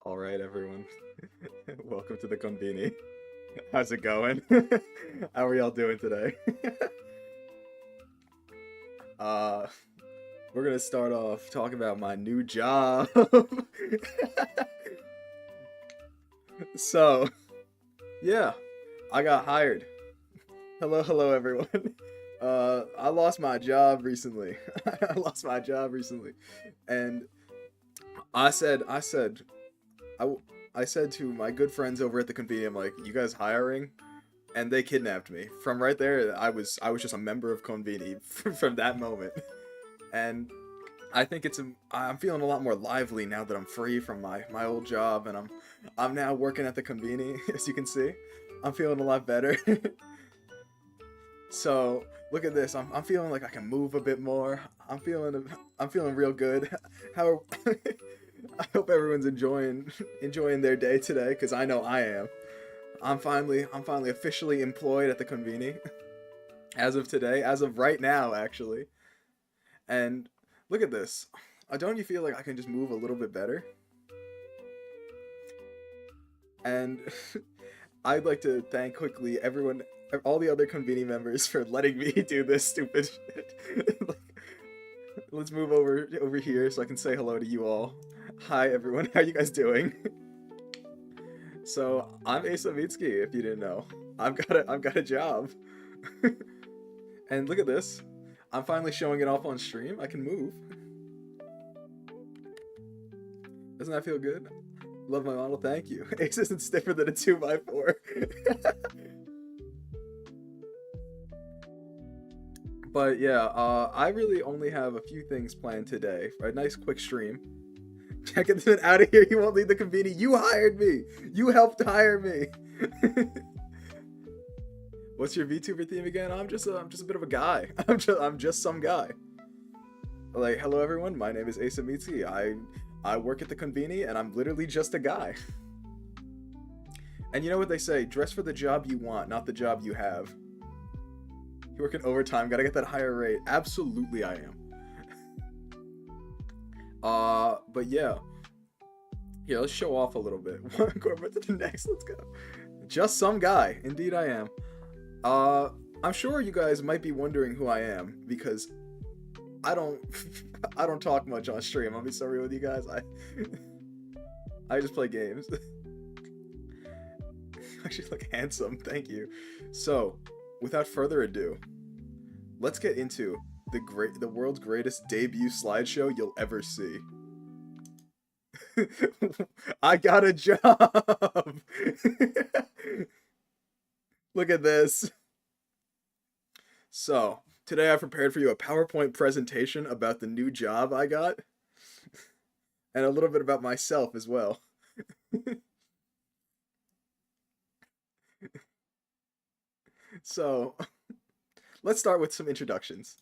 All right, everyone. Welcome to the Konbini. How's it going? How are y'all doing today? uh, we're gonna start off talking about my new job. So, yeah, I got hired. Hello, everyone. I lost my job recently. I lost my job recently, and I, I said to my good friends over at the convenience, I'm like, you guys hiring? And they kidnapped me. From right there, I was just a member of Konbini from that moment. And I think I'm feeling a lot more lively now that I'm free from my old job and I'm now working at the Konbini, as you can see. I'm feeling a lot better. So look at this. I'm feeling like I can move a bit more. I'm feeling real good. How I hope everyone's enjoying their day today, because I know I am. I'm finally officially employed at the Konbini as of today, as of right now actually. And look at this. Don't you feel like I can just move a little bit better? And I'd like to thank quickly everyone, all the other Konbini members for letting me do this stupid shit. Let's move over here so I can say hello to you all. Hi everyone, how you guys doing? So I'm Asa Mitsuki, if you didn't know. I've got a job. And look at this. I'm finally showing it off on stream. I can move. Doesn't that feel good? Love my model, thank you. Ace isn't stiffer than a 2x4. But yeah, I really only have a few things planned today. A nice quick stream. Check it out of here. You won't leave the convenience. You hired me. You helped hire me. What's your VTuber theme again? I'm just a bit of a guy. I'm just some guy. Like, hello everyone. My name is Asa Mitsuki. I work at the Konbini and I'm literally just a guy. And you know what they say? Dress for the job you want, not the job you have. You working overtime, gotta get that higher rate. Absolutely I am. But yeah. Here, let's show off a little bit. Go over to the next, let's go. Just some guy. Indeed I am. I'm sure you guys might be wondering who I am, because I don't I don't talk much on stream. I'll be sorry with you guys. I just play games. Actually look handsome, thank you. So, without further ado, let's get into the world's greatest debut slideshow you'll ever see. I got a job. Look at this. So, today I prepared for you a PowerPoint presentation about the new job I got, and a little bit about myself as well. So, let's start with some introductions.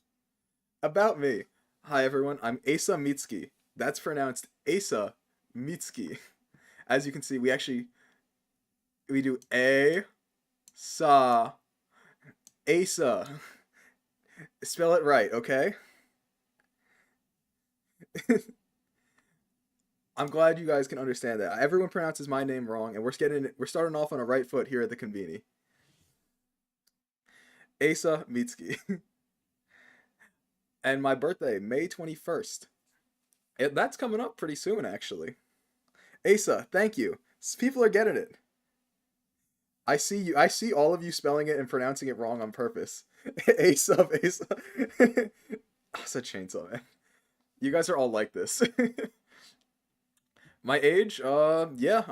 About me. Hi everyone, I'm Asa Mitsuki. That's pronounced Asa Mitsuki. As you can see, we do Asa. Spell it right, okay? I'm glad you guys can understand that. Everyone pronounces my name wrong, and we're starting off on a right foot here at the Konbini. Asa Mitsuki. And my birthday, May 21st. That's coming up pretty soon, actually. Asa, thank you. People are getting it. I see all of you spelling it and pronouncing it wrong on purpose. Asa. Asa Chainsaw, man. You guys are all like this. My age, yeah,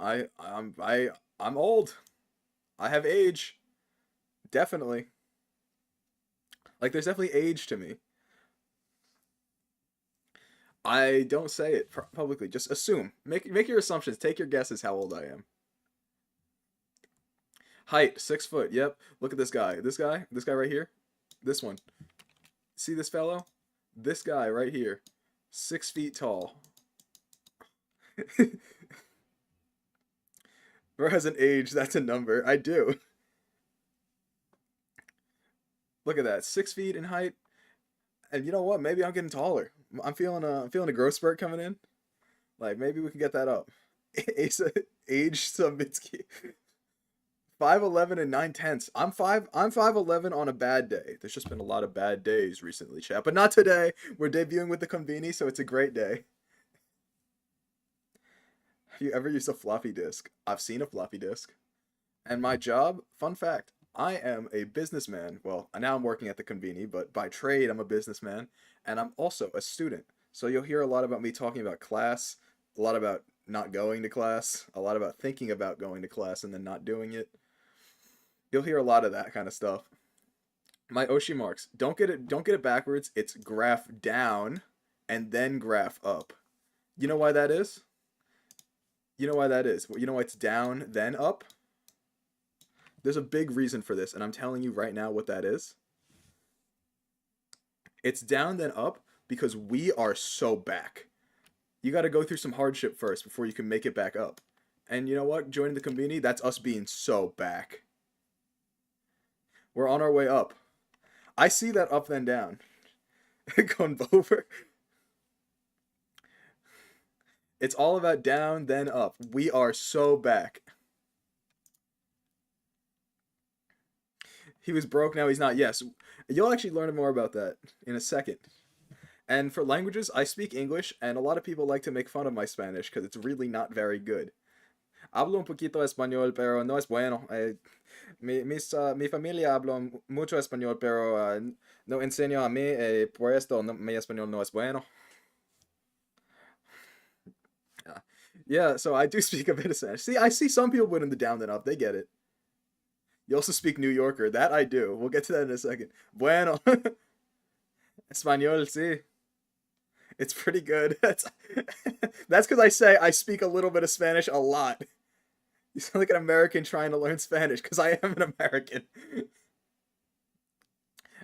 I'm old. I have age. Definitely. Like, there's definitely age to me. I don't say it publicly. Just assume. Make your assumptions. Take your guesses how old I am. Height, 6 foot. Yep. Look at this guy. This guy right here. This one. See this fellow? This guy right here. 6 feet tall. Bro has an age. That's a number. I do. Look at that. 6 feet in height. And you know what? Maybe I'm getting taller. I'm feeling a growth spurt coming in. Like, maybe we can get that up. Asa Mitsuki. 5'11" and 9/10. I'm 5'11" on a bad day. There's just been a lot of bad days recently, chat. But not today. We're debuting with the Konbini, so it's a great day. Have you ever used a floppy disk? I've seen a floppy disk. And my job, fun fact, I am a businessman. Well, now I'm working at the Konbini, but by trade I'm a businessman, and I'm also a student. So you'll hear a lot about me talking about class, a lot about not going to class, a lot about thinking about going to class and then not doing it. You'll hear a lot of that kind of stuff. My Oshimarks, don't get it backwards. It's graph down and then graph up. You know why that is? You know why that is? You know why it's down then up? There's a big reason for this, and I'm telling you right now what that is. It's down then up because we are so back. You got to go through some hardship first before you can make it back up. And you know what? Joining the Konbini, that's us being so back. We're on our way up. I see that up then down. Going over. It's all about down then up. We are so back. He was broke, now he's not. Yes, you'll actually learn more about that in a second. And for languages, I speak English, and a lot of people like to make fun of my Spanish because it's really not very good. Hablo un poquito español, pero no es bueno. Mi familia habla mucho español, pero no enseño a mí, por esto mi español no es bueno. Yeah, so I do speak a bit of Spanish. See, I see some people putting the down then up. They get it. You also speak New Yorker. That I do. We'll get to that in a second. Bueno. Español, sí. It's pretty good. That's because I say I speak a little bit of Spanish a lot. You sound like an American trying to learn Spanish because I am an American.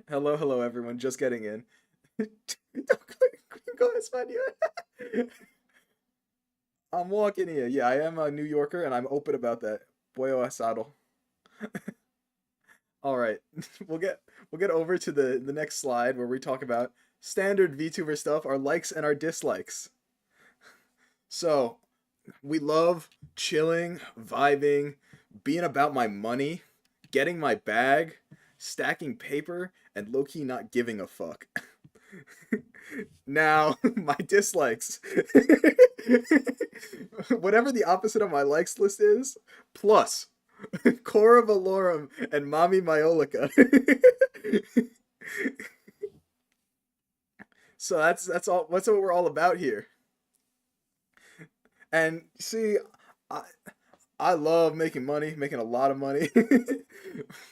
Hello, everyone. Just getting in. Go Español. I'm walking here. Yeah, I am a New Yorker, and I'm open about that. Pollo asado. All right, we'll get over to the next slide where we talk about standard VTuber stuff, our likes and our dislikes. So, we love chilling, vibing, being about my money, getting my bag, stacking paper, and low-key not giving a fuck. Now, my dislikes. Whatever the opposite of my likes list is, plus Cora Valorum and Mami Myolica. So that's all. That's what we're all about here. And see, I I love making money, making a lot of money.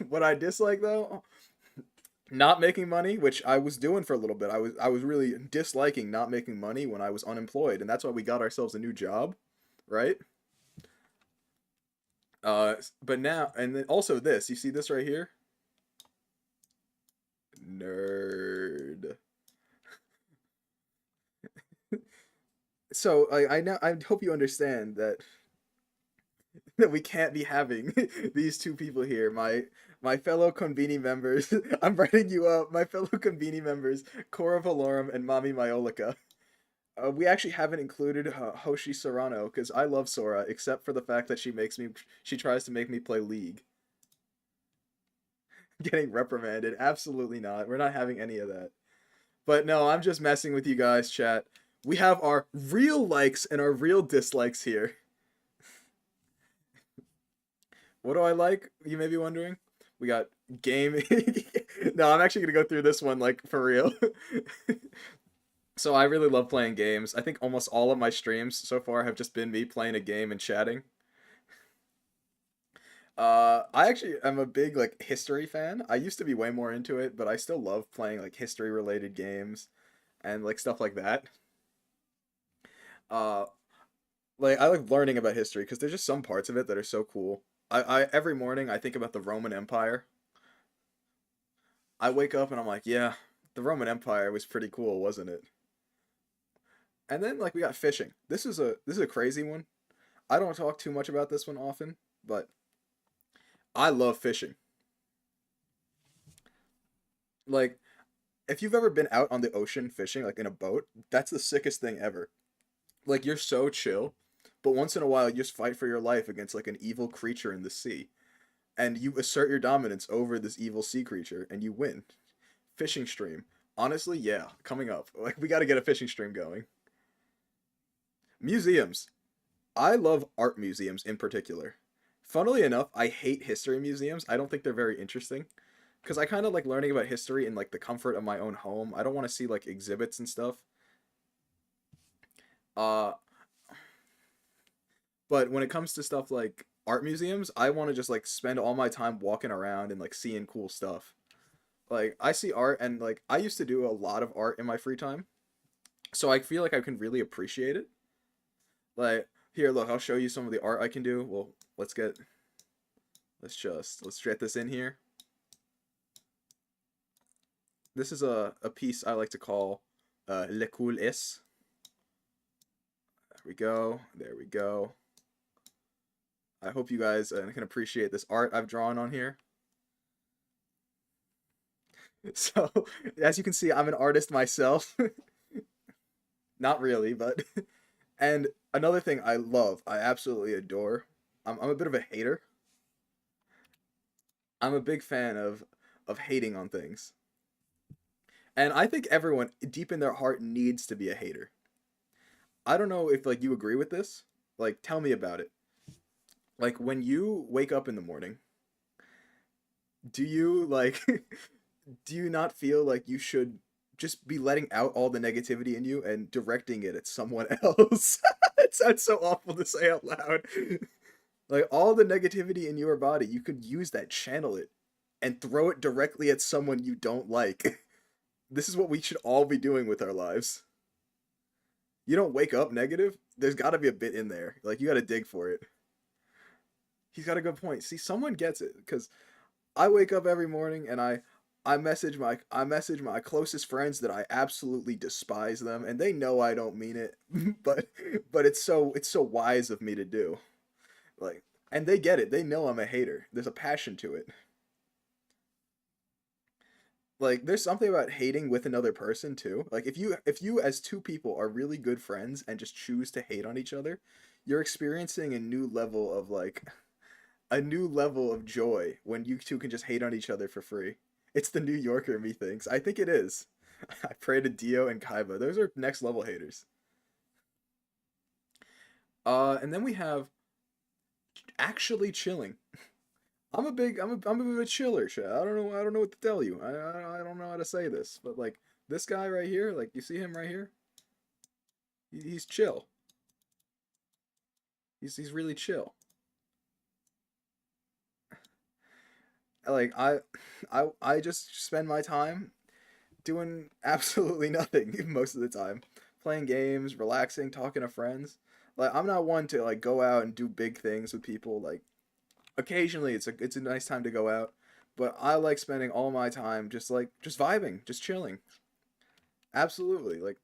What I dislike though, not making money, which I was doing for a little bit. I was really disliking not making money when I was unemployed, and that's why we got ourselves a new job, right? But now, and then also this, you see this right here? Nerd. So I hope you understand that that we can't be having these two people here. My fellow Konbini members, I'm writing you up. My fellow Konbini members, Cora Valorum and Mami Myolica. We actually haven't included Hoshi Serrano because I love Sora, except for the fact that she tries to make me play League. Getting reprimanded. Absolutely not. We're not having any of that. But no, I'm just messing with you guys, chat. We have our real likes and our real dislikes here. What do I like? You may be wondering. We got gaming. No, I'm actually gonna go through this one like for real. So I really love playing games. I think almost all of my streams so far have just been me playing a game and chatting. I actually am a big like history fan. I used to be way more into it, but I still love playing like history related games and like stuff like that. Uh, like I like learning about history because there's just some parts of it that are so cool. I every morning I think about the Roman Empire. I wake up and I'm like, yeah, the Roman Empire was pretty cool, wasn't it? And then like we got fishing. This is a crazy one. I don't talk too much about this one often, but I love fishing. Like if you've ever been out on the ocean fishing like in a boat, that's the sickest thing ever. Like you're so chill, But once in a while, you just fight for your life against like an evil creature in the sea, and you assert your dominance over this evil sea creature, and you win. Fishing stream. Honestly, yeah, coming up. Like we got to get a fishing stream going. Museums. I love art museums in particular. Funnily enough, I hate history museums. I don't think they're very interesting because I kind of like learning about history in like the comfort of my own home. I don't want to see like exhibits and stuff. Uh, but when it comes to stuff like art museums, I want to just like spend all my time walking around and like seeing cool stuff. Like I see art and like I used to do a lot of art in my free time, so I feel like I can really appreciate it. Like here, look, I'll show you some of the art I can do. Well, let's get this in here. This is a piece I like to call Le Cool Is. There we go. There we go. I hope you guys can appreciate this art I've drawn on here. So, as you can see, I'm an artist myself. Not really, but and another thing I love, I absolutely adore. I'm a bit of a hater. I'm a big fan of hating on things. And I think everyone deep in their heart needs to be a hater. I don't know if like you agree with this. Like tell me about it. Like when you wake up in the morning, do you like do you not feel like you should just be letting out all the negativity in you and directing it at someone else? It sounds so awful to say out loud. Like all the negativity in your body, you could use that, channel it, and throw it directly at someone you don't like. This is what we should all be doing with our lives. You don't wake up negative, there's got to be a bit in there. Like you got to dig for it. He's got a good point. See, someone gets it because I wake up every morning and I message my closest friends that I absolutely despise them and they know I don't mean it, but it's so wise of me to do. Like and they get it. They know I'm a hater. There's a passion to it. Like there's something about hating with another person too. Like if you as two people are really good friends and just choose to hate on each other, you're experiencing a new level of joy when you two can just hate on each other for free. It's the New Yorker me thinks. I think it is. I pray to Dio and Kaiba. Those are next level haters. And then we have actually chilling. I'm a bit of a chiller. Shit. I don't know what to tell you. I don't know how to say this, but like this guy right here, like you see him right here, he's chill. He's really chill. Like I just spend my time doing absolutely nothing most of the time, playing games, relaxing, talking to friends. Like I'm not one to like go out and do big things with people. Like occasionally it's a nice time to go out, but I like spending all my time just vibing, just chilling. Absolutely. Like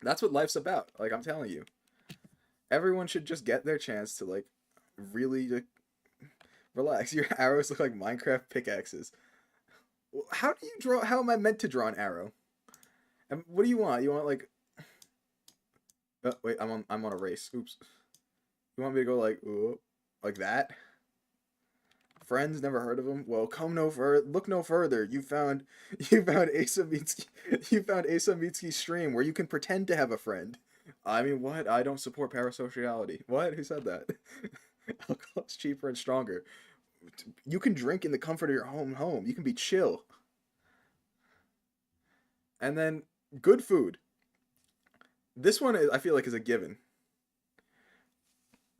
that's what life's about. Like I'm telling you. Everyone should just get their chance to like really like, relax. Your arrows look like Minecraft pickaxes. How do you draw? How am I meant to draw an arrow? And what do you want? You want like? Oh, wait, I'm on a race. Oops. You want me to go like like that? Friends, never heard of him. Well, come no further. Look no further. You found Asa Mitsuki. You found Asa Mitsuki's stream where you can pretend to have a friend. I mean, what? I don't support parasociality. What? Who said that? Alcohol's cheaper and stronger. You can drink in the comfort of your home. You can be chill. And then good food. This one I feel like is a given.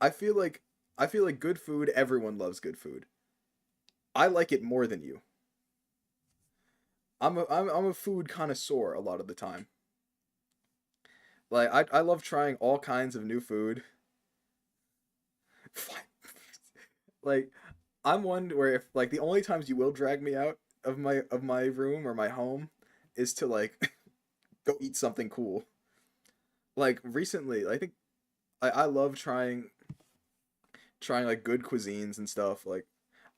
I feel like I feel like good food, everyone loves good food. I like it more than you. I'm a food connoisseur a lot of the time. Like I love trying all kinds of new food. Like I'm one where if like the only times you will drag me out of my room or my home is to like go eat something cool. Like recently, I think I love trying like good cuisines and stuff. Like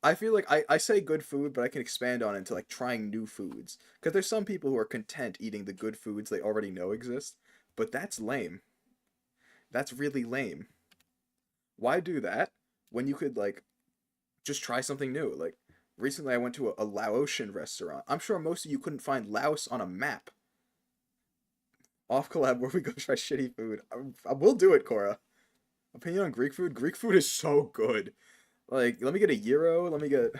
I feel like I say good food, but I can expand on it into like trying new foods. Because there's some people who are content eating the good foods they already know exist, but that's lame. That's really lame. Why do that when you could like just try something new? Like recently I went to a Laotian restaurant. I'm sure most of you couldn't find Laos on a map. Off collab where we go try shitty food. I will do it, Cora. Opinion on Greek food? Greek food is so good. Like, let me get a gyro. Let me get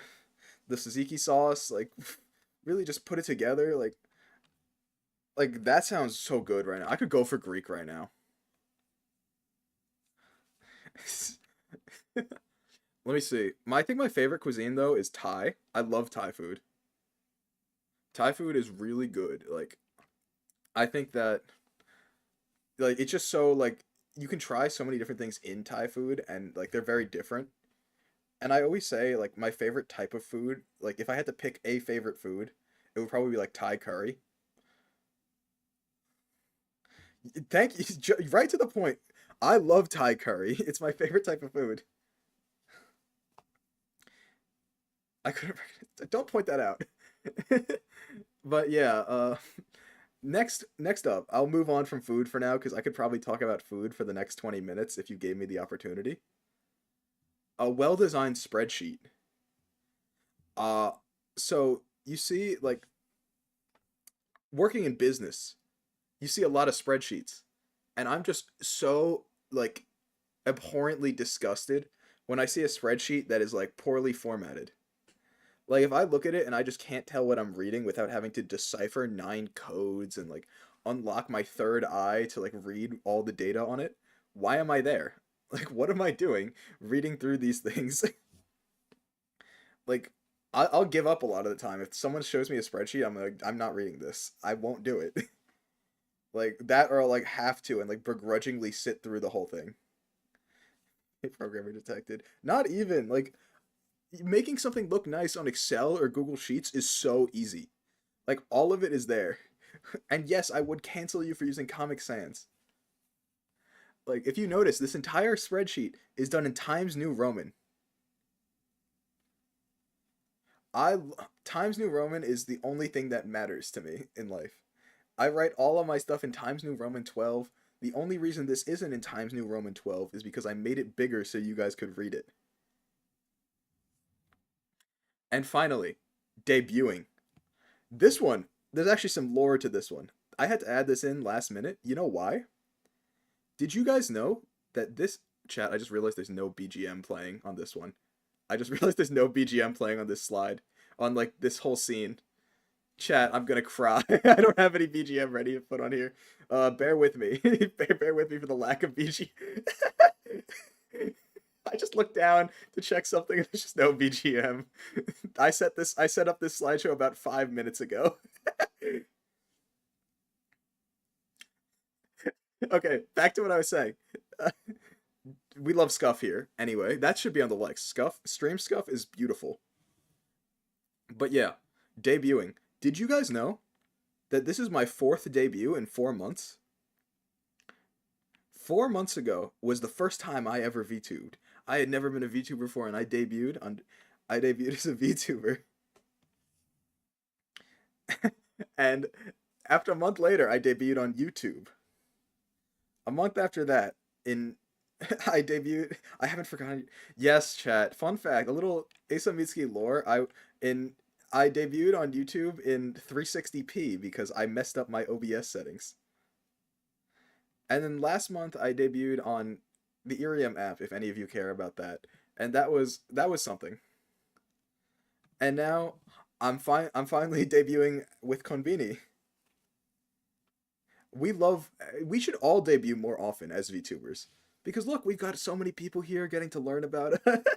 the tzatziki sauce. Like, really just put it together. Like that sounds so good right now. I could go for Greek right now. Let me see. I think my favorite cuisine though is Thai. I love Thai food. Thai food is really good. Like, I think that like it's just so like you can try so many different things in Thai food and like they're very different. And I always say like my favorite type of food, like if I had to pick a favorite food, it would probably be like Thai curry. Thank you. Right to the point. I love Thai curry. It's my favorite type of food. I could have don't point that out. But yeah, next up, I'll move on from food for now because I could probably talk about food for the next 20 minutes if you gave me the opportunity. A well-designed spreadsheet. Uh so you see like working in business, you see a lot of spreadsheets. And I'm just so like abhorrently disgusted when I see a spreadsheet that is like poorly formatted. Like if I look at it and I just can't tell what I'm reading without having to decipher nine codes and like unlock my third eye to like read all the data on it, why am I there? Like what am I doing reading through these things? Like I'll give up a lot of the time. If someone shows me a spreadsheet, I'm like, I'm not reading this. I won't do it. Like that or I'll like have to and like begrudgingly sit through the whole thing. Programmer detected. Not even like making something look nice on Excel or Google Sheets is so easy. Like all of it is there. And yes, I would cancel you for using Comic Sans. Like if you notice, this entire spreadsheet is done in Times New Roman. I Times New Roman is the only thing that matters to me in life. I write all of my stuff in Times New Roman 12. The only reason this isn't in Times New Roman 12 is because I made it bigger so you guys could read it. And finally, debuting. This one, there's actually some lore to this one. I had to add this in last minute. You know why? Did you guys know that this chat, I just realized there's no BGM playing on this one. I just realized there's no BGM playing on this slide, on like this whole scene. Chat, I'm gonna cry. I don't have any BGM ready to put on here. Bear with me. Bear with me for the lack of BGM. I just looked down to check something and there's just no BGM. I set up this slideshow about 5 minutes ago. Okay, back to what I was saying. Uh, we love Scuff here. Anyway, that should be on the likes. Stream Scuff is beautiful. But yeah, debuting. Did you guys know that this is my fourth debut in 4 months? 4 months ago was the first time I ever VTubed. I had never been a VTuber before, and I debuted as a VTuber, and after a month later, I debuted on YouTube. A month after that, in I debuted. I haven't forgotten. Yes, chat. Fun fact: a little Asa Mitsuki lore. In I debuted on YouTube in 360p because I messed up my OBS settings. And then last month I debuted on the Irium app, if any of you care about that. And that was something. And now I'm finally debuting with Konbini. We should all debut more often as VTubers. Because look, we've got so many people here getting to learn about it.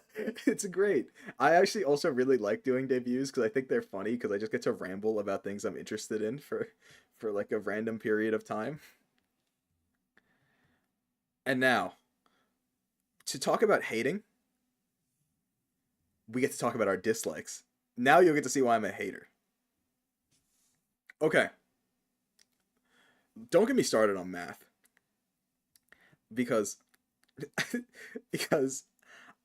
It's great. I actually also really like doing debuts because I think they're funny because I just get to ramble about things I'm interested in for like a random period of time. And now, to talk about hating, we get to talk about our dislikes. Now you'll get to see why I'm a hater. Okay, don't get me started on math because because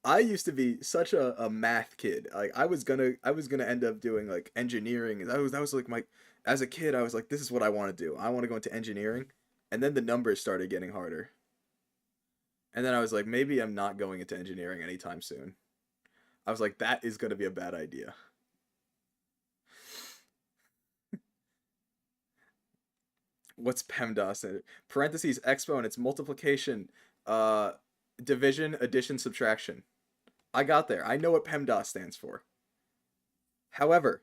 I used to be such a math kid. Like I was gonna end up doing like engineering. That was like my as a kid I was like this is what I want to do. I want to go into engineering. And then the numbers started getting harder. And then I was like, maybe I'm not going into engineering anytime soon. I was like, that is going to be a bad idea. What's PEMDAS? Parentheses expo and its multiplication, uh, division, addition, subtraction. I got there. I know what PEMDAS stands for. However,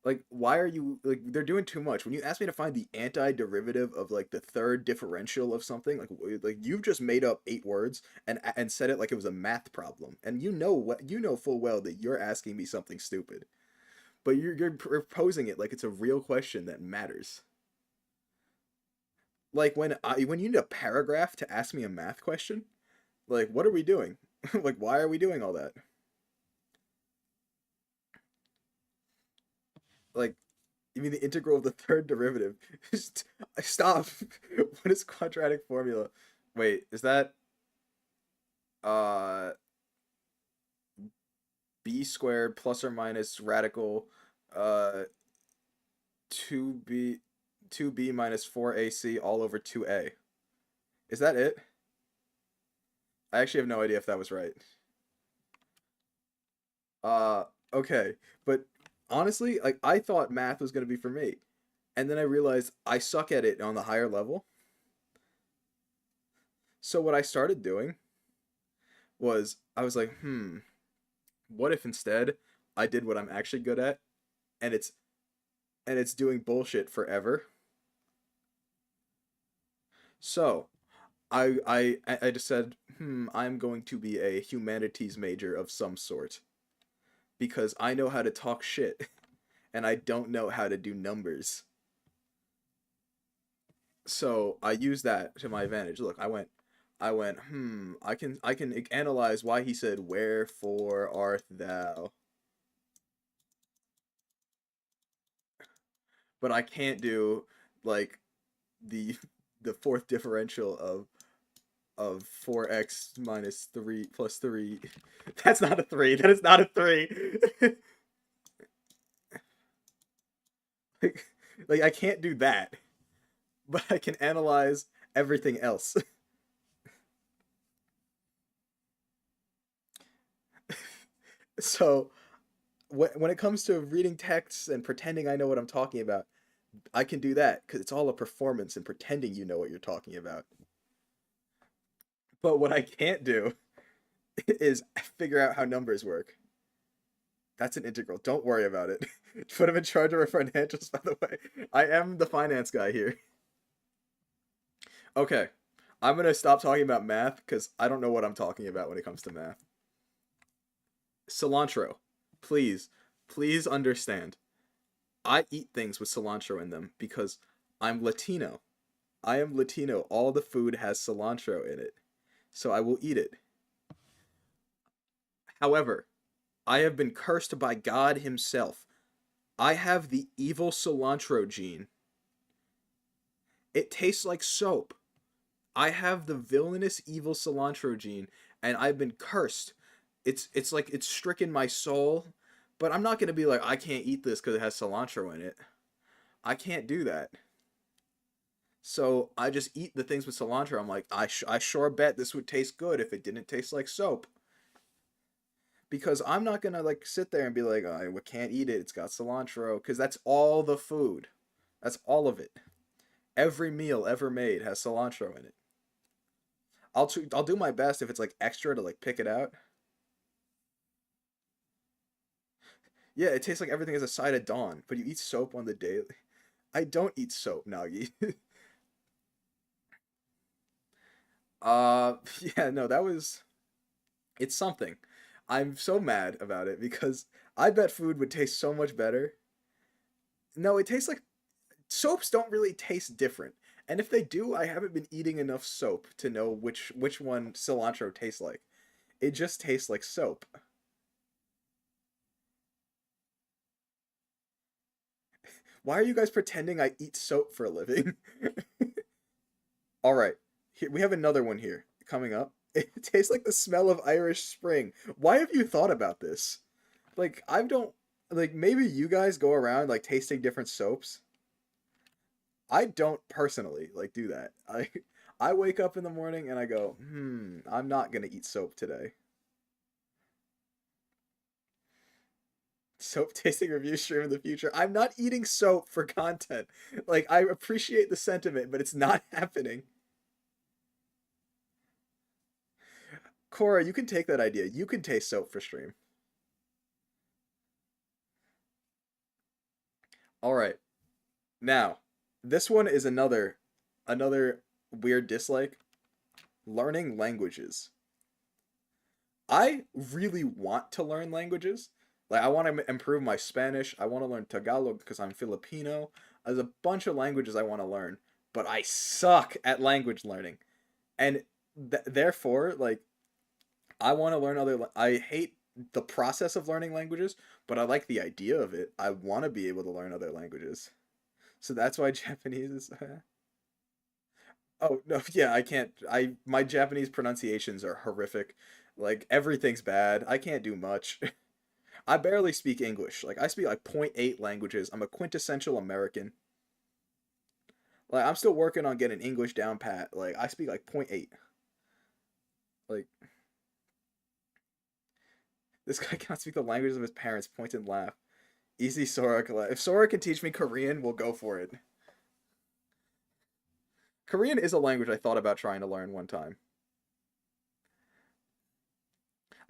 like, why are you like they're doing too much? When you ask me to find the antiderivative of like the third differential of something, like you've just made up 8 words and said it like it was a math problem, and you know full well that you're asking me something stupid, but you're proposing it like it's a real question that matters. Like when you need a paragraph to ask me a math question, like what are we doing? Like why are we doing all that? Like you mean the integral of the third derivative? Stop. What is quadratic formula? Wait, is that uh b squared plus or minus radical uh 2b 2b minus 4ac all over 2a? Is that it? I actually have no idea if that was right. Uh okay, but honestly, like I thought math was going to be for me. And then I realized I suck at it on the higher level. So what I started doing was I was like, what if instead I did what I'm actually good at and it's doing bullshit forever? So I just said, I'm going to be a humanities major of some sort because I know how to talk shit and I don't know how to do numbers. So I used that to my advantage. Look, I went, I can analyze why he said, "Wherefore art thou?" But I can't do like the the fourth differential of 4x minus 3 plus 3. That's not a 3. That is not a 3. like, like I can't do that, but I can analyze everything else. So when it comes to reading texts and pretending I know what I'm talking about, I can do that because it's all a performance and pretending you know what you're talking about. But what I can't do is figure out how numbers work. That's an integral. Don't worry about it. Put him in charge of our financials, by the way. I am the finance guy here. Okay. I'm going to stop talking about math because I don't know what I'm talking about when it comes to math. Cilantro. Please, please understand. I eat things with cilantro in them because I'm Latino. I am Latino. All the food has cilantro in it. So I will eat it. However, I have been cursed by God Himself. I have the evil cilantro gene. It tastes like soap. I have the villainous evil cilantro gene, and I've been cursed. It's like it's stricken my soul, but I'm not gonna be like I can't eat this because it has cilantro in it. I can't do that. So I just eat the things with cilantro. I'm like I sure bet this would taste good if it didn't taste like soap. Because I'm not gonna like sit there and be like I can't eat it. It's got cilantro because that's all the food. That's all of it. Every meal ever made has cilantro in it. I'll do my best if it's like extra to like pick it out. Yeah, it tastes like everything is a side of dawn, but you eat soap on the daily. I don't eat soap, Nagi. Yeah, no, that was it's something. I'm so mad about it because I bet food would taste so much better. No, it tastes like soaps don't really taste different. And if they do, I haven't been eating enough soap to know which one cilantro tastes like. It just tastes like soap. Why are you guys pretending I eat soap for a living? All right. Here we have another one here coming up. It tastes like the smell of Irish Spring. Why have you thought about this? Like I don't like maybe you guys go around like tasting different soaps. I don't personally like do that. I wake up in the morning and I go, I'm not gonna eat soap today. Soap tasting review stream in the future. I'm not eating soap for content. Like, I appreciate the sentiment, but it's not happening. Cora, you can take that idea. You can taste soap for stream. All right. Now, this one is another weird dislike. Learning languages. I really want to learn languages. Like, I want to improve my Spanish. I want to learn Tagalog because I'm Filipino. There's a bunch of languages I want to learn, but I suck at language learning. And therefore, like, I want to learn I hate the process of learning languages, but I like the idea of it. I want to be able to learn other languages. So that's why Japanese is Oh, no, yeah, I can't. My Japanese pronunciations are horrific. Like, everything's bad. I can't do much. I barely speak English. Like, I speak like point 0.8 languages. I'm a quintessential American. Like, I'm still working on getting English down pat. Like, I speak like point 0.8. Like, this guy cannot speak the languages of his parents. Point and laugh. Easy Sora. If Sora can teach me Korean, we'll go for it. Korean is a language I thought about trying to learn one time.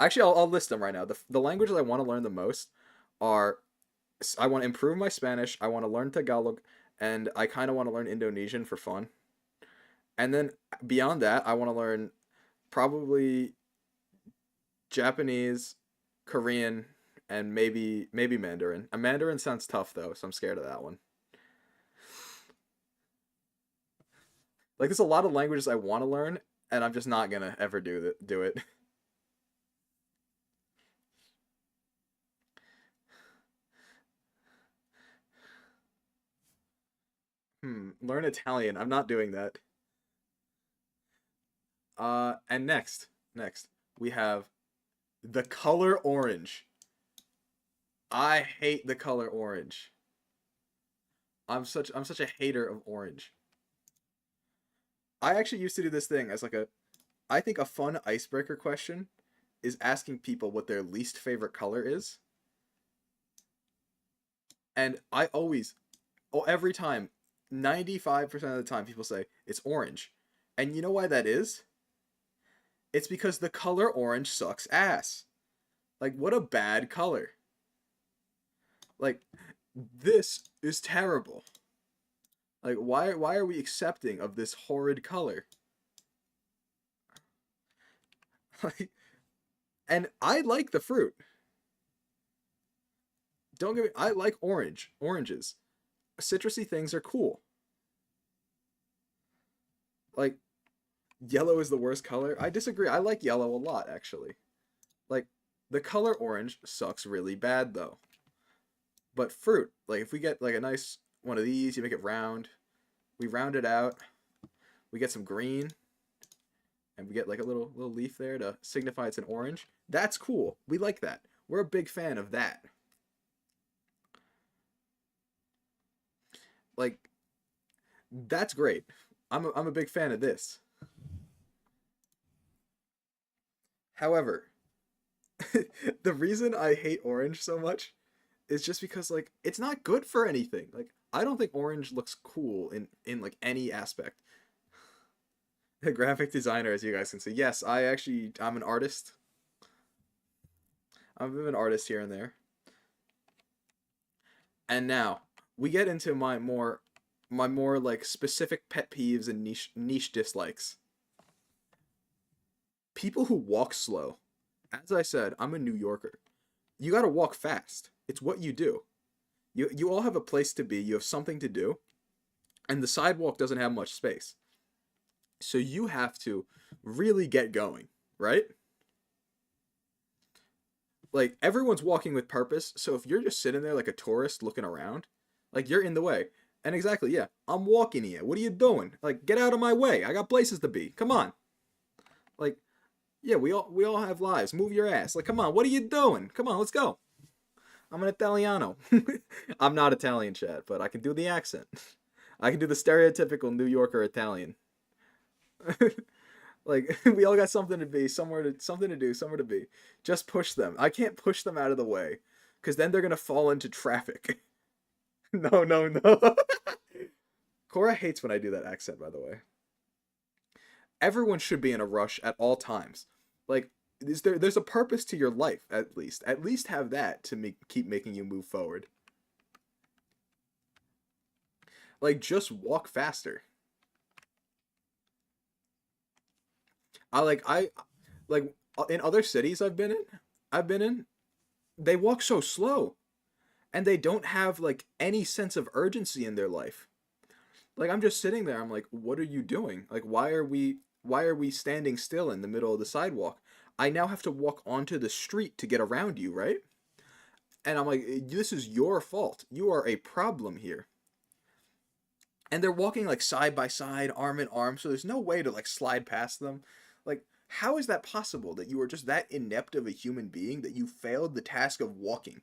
Actually, I'll list them right now. The languages I want to learn the most are I want to improve my Spanish, I want to learn Tagalog, and I kind of want to learn Indonesian for fun. And then beyond that, I want to learn probably Japanese, Korean, and maybe Mandarin. A Mandarin sounds tough though, so I'm scared of that one. Like, there's a lot of languages I want to learn, and I'm just not gonna ever do it. Learn Italian. I'm not doing that. And next, we have the color orange. I hate the color orange. I'm such a hater of orange. I actually used to do this thing as like I think a fun icebreaker question is asking people what their least favorite color is. And I always, every time, 95% of the time people say it's orange. And you know why that is? It's because the color orange sucks ass. Like, what a bad color. Like, this is terrible. Like, why are we accepting of this horrid color? Like, and I like the fruit. Don't get me. I like oranges. Citrusy things are cool. Like, yellow is the worst color. I disagree. I like yellow a lot, actually. Like, the color orange sucks really bad though. But fruit, like if we get like a nice one of these, you make it round. We round it out. We get some green, and we get like a little leaf there to signify it's an orange. That's cool. We like that. We're a big fan of that. Like, that's great. I'm a big fan of this. However, the reason I hate orange so much is just because like it's not good for anything. Like, I don't think orange looks cool in like any aspect. A graphic designer, as you guys can see. Yes, I'm an artist. I'm a bit of an artist here and there. And now we get into my more like specific pet peeves and niche dislikes. People who walk slow. As I said, I'm a New Yorker. You got to walk fast. It's what you do. You all have a place to be. You have something to do, and the sidewalk doesn't have much space. So you have to really get going, right? Like, everyone's walking with purpose, so if you're just sitting there like a tourist looking around, like, you're in the way. And exactly, yeah, I'm walking here. What are you doing? Like, get out of my way. I got places to be. Come on. Like, yeah, we all have lives. Move your ass. Like, come on, what are you doing? Come on, let's go. I'm an Italiano. I'm not Italian, Chad, but I can do the accent. I can do the stereotypical New Yorker Italian. Like we all got something to be, something to do, somewhere to be. Just push them. I can't push them out of the way, because then they're gonna fall into traffic. No, no, no. Cora hates when I do that accent, by the way. Everyone should be in a rush at all times. Like, there's a purpose to your life, at least. At least have that to keep making you move forward. Like, just walk faster. I like in other cities I've been in, they walk so slow and they don't have like any sense of urgency in their life. Like I'm just sitting there, I'm like, what are you doing? Like why are we standing still in the middle of the sidewalk? I now have to walk onto the street to get around you, right? And I'm like, this is your fault. You are a problem here. And they're walking like side by side, arm in arm, so there's no way to like slide past them. Like, how is that possible that you are just that inept of a human being that you failed the task of walking?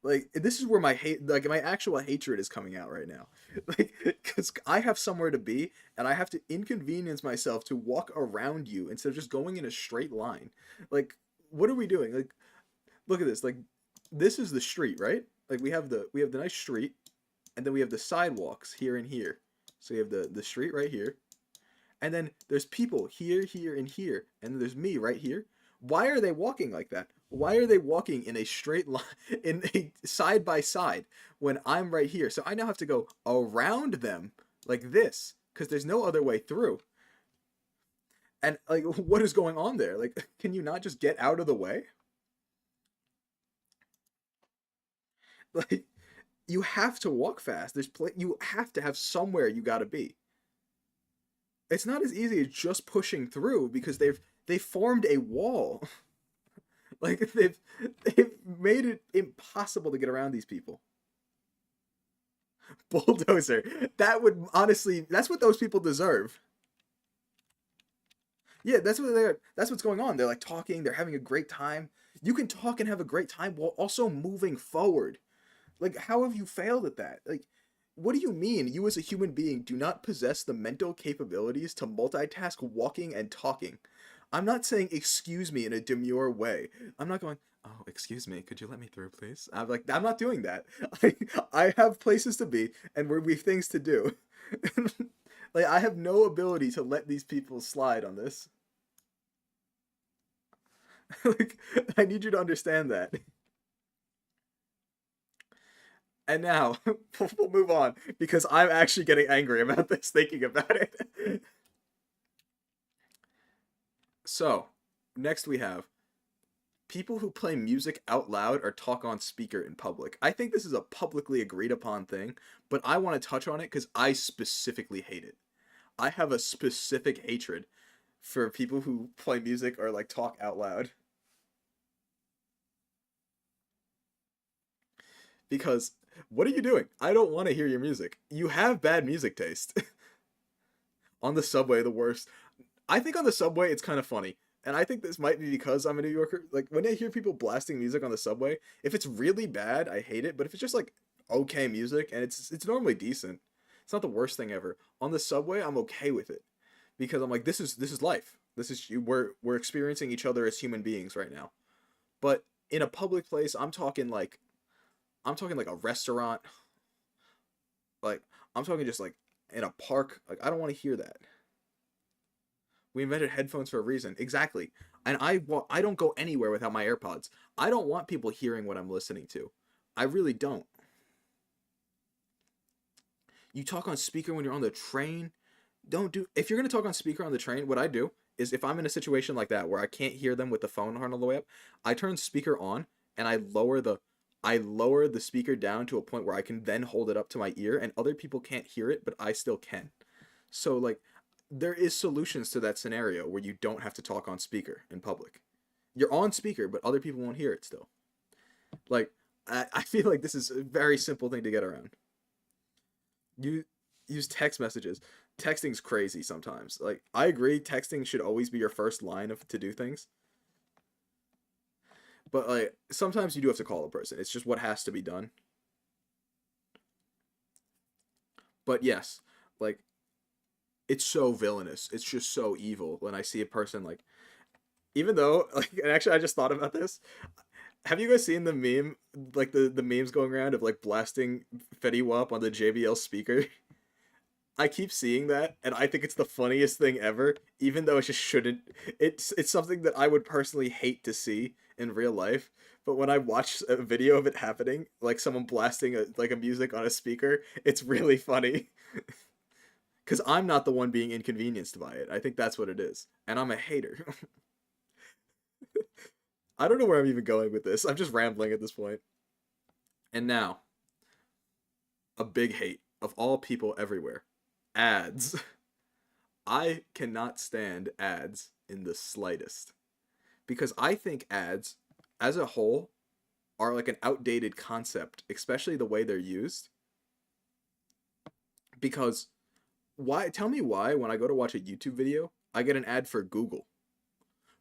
Like, this is where my hate, like my actual hatred is coming out right now. Like, because I have somewhere to be, and I have to inconvenience myself to walk around you instead of just going in a straight line. Like, what are we doing? Like, look at this. Like, this is the street, right? Like, we have the nice street, and then we have the sidewalks here and here. So you have the street right here, and then there's people here, here, and here, and then there's me right here. Why are they walking like that? Why are they walking in a straight line, in a side by side, when I'm right here? So I now have to go around them like this, because there's no other way through. And like, what is going on there? Like, can you not just get out of the way? Like, you have to walk fast. You have to have somewhere you got to be. It's not as easy as just pushing through because they formed a wall. Like they've made it impossible to get around these people. Bulldozer. That would honestly, that's what those people deserve. Yeah, that's what they're. That's what's going on. They're like talking. They're having a great time. You can talk and have a great time while also moving forward. Like, how have you failed at that? Like, what do you mean you as a human being do not possess the mental capabilities to multitask walking and talking? I'm not saying excuse me in a demure way. I'm not going, oh, excuse me, could you let me through, please? I'm like, I'm not doing that. I have places to be and we have things to do. Like, I have no ability to let these people slide on this. Like, I need you to understand that. And now we'll move on because I'm actually getting angry about this thinking about it. So, next we have people who play music out loud or talk on speaker in public. I think this is a publicly agreed upon thing, but I want to touch on it because I specifically hate it. I have a specific hatred for people who play music or like talk out loud because what are you doing? I don't want to hear your music. You have bad music taste. On the subway, the worst. I think on the subway it's kind of funny. And I think this might be because I'm a New Yorker. Like when I hear people blasting music on the subway, if it's really bad, I hate it. But if it's just like okay music and it's normally decent, it's not the worst thing ever. On the subway, I'm okay with it because I'm like this is life. This is we're experiencing each other as human beings right now. But in a public place, I'm talking like a restaurant, like I'm talking just like in a park. Like I don't want to hear that. We invented headphones for a reason. Exactly. And I don't go anywhere without my AirPods. I don't want people hearing what I'm listening to. I really don't. You talk on speaker when you're on the train. Don't do If you're going to talk on speaker on the train, what I do is if I'm in a situation like that where I can't hear them with the phone horn all the way up, I turn speaker on and I lower the speaker down to a point where I can then hold it up to my ear and other people can't hear it, but I still can. So like there is solutions to that scenario where you don't have to talk on speaker in public. You're on speaker, but other people won't hear it still. Like I feel like this is a very simple thing to get around. You use text messages. Texting's crazy sometimes. Like I agree, texting should always be your first line of to do things. But like sometimes you do have to call a person. It's just what has to be done. But yes, like it's so villainous. It's just so evil when I see a person like, even though like, and actually I just thought about this. Have you guys seen the meme, like the memes going around of like blasting Fetty Wap on the JBL speaker? I keep seeing that, and I think it's the funniest thing ever, even though it just shouldn't. It's something that I would personally hate to see in real life. But when I watch a video of it happening, like someone blasting a music on a speaker, it's really funny. Because I'm not the one being inconvenienced by it. I think that's what it is, and I'm a hater. I don't know where I'm even going with this. I'm just rambling at this point. And now, a big hate of all people everywhere: ads. I cannot stand ads in the slightest because I think ads as a whole are like an outdated concept, especially the way they're used. Because why tell me why when I go to watch a YouTube video, I get an ad for Google.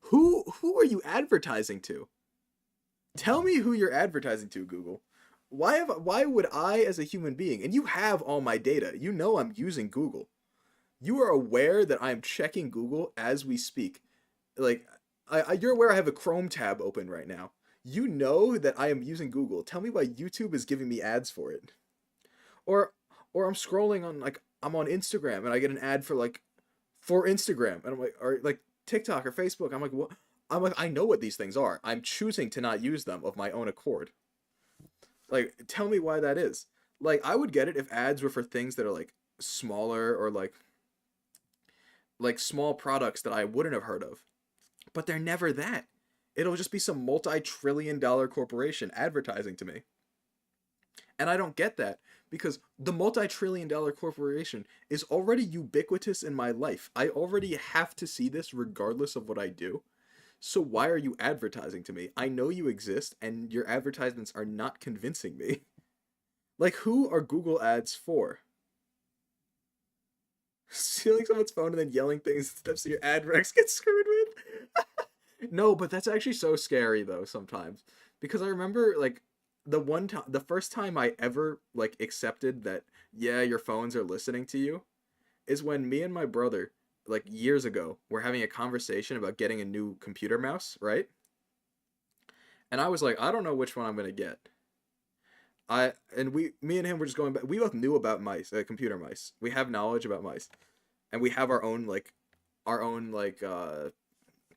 Who are you advertising to? Tell me who you're advertising to, Google. Why would I as a human being, and you have all my data. You know I'm using Google. You are aware that I am checking Google as we speak. Like you're aware I have a Chrome tab open right now. You know that I am using Google. Tell me why YouTube is giving me ads for it. Or or I'm scrolling on like I'm on Instagram and I get an ad for like for Instagram and I'm like or like TikTok or Facebook. I'm like what? I'm like I know what these things are. I'm choosing to not use them of my own accord. Like tell me why that is. Like I would get it if ads were for things that are like smaller or like small products that I wouldn't have heard of. But they're never that. It'll just be some multi-trillion dollar corporation advertising to me. And I don't get that because the multi-trillion dollar corporation is already ubiquitous in my life. I already have to see this regardless of what I do. So why are you advertising to me? I know you exist and your advertisements are not convincing me. Like who are Google ads for? Stealing someone's phone and then yelling things that steps your ad recs get screwed with. No, but that's actually so scary though sometimes because I remember like the first time I ever like accepted that yeah your phones are listening to you is when me and my brother like years ago were having a conversation about getting a new computer mouse, right? And I was like, I don't know which one I'm gonna get. Me and him were just going back. We both knew about mice, computer mice. We have knowledge about mice, and we have our own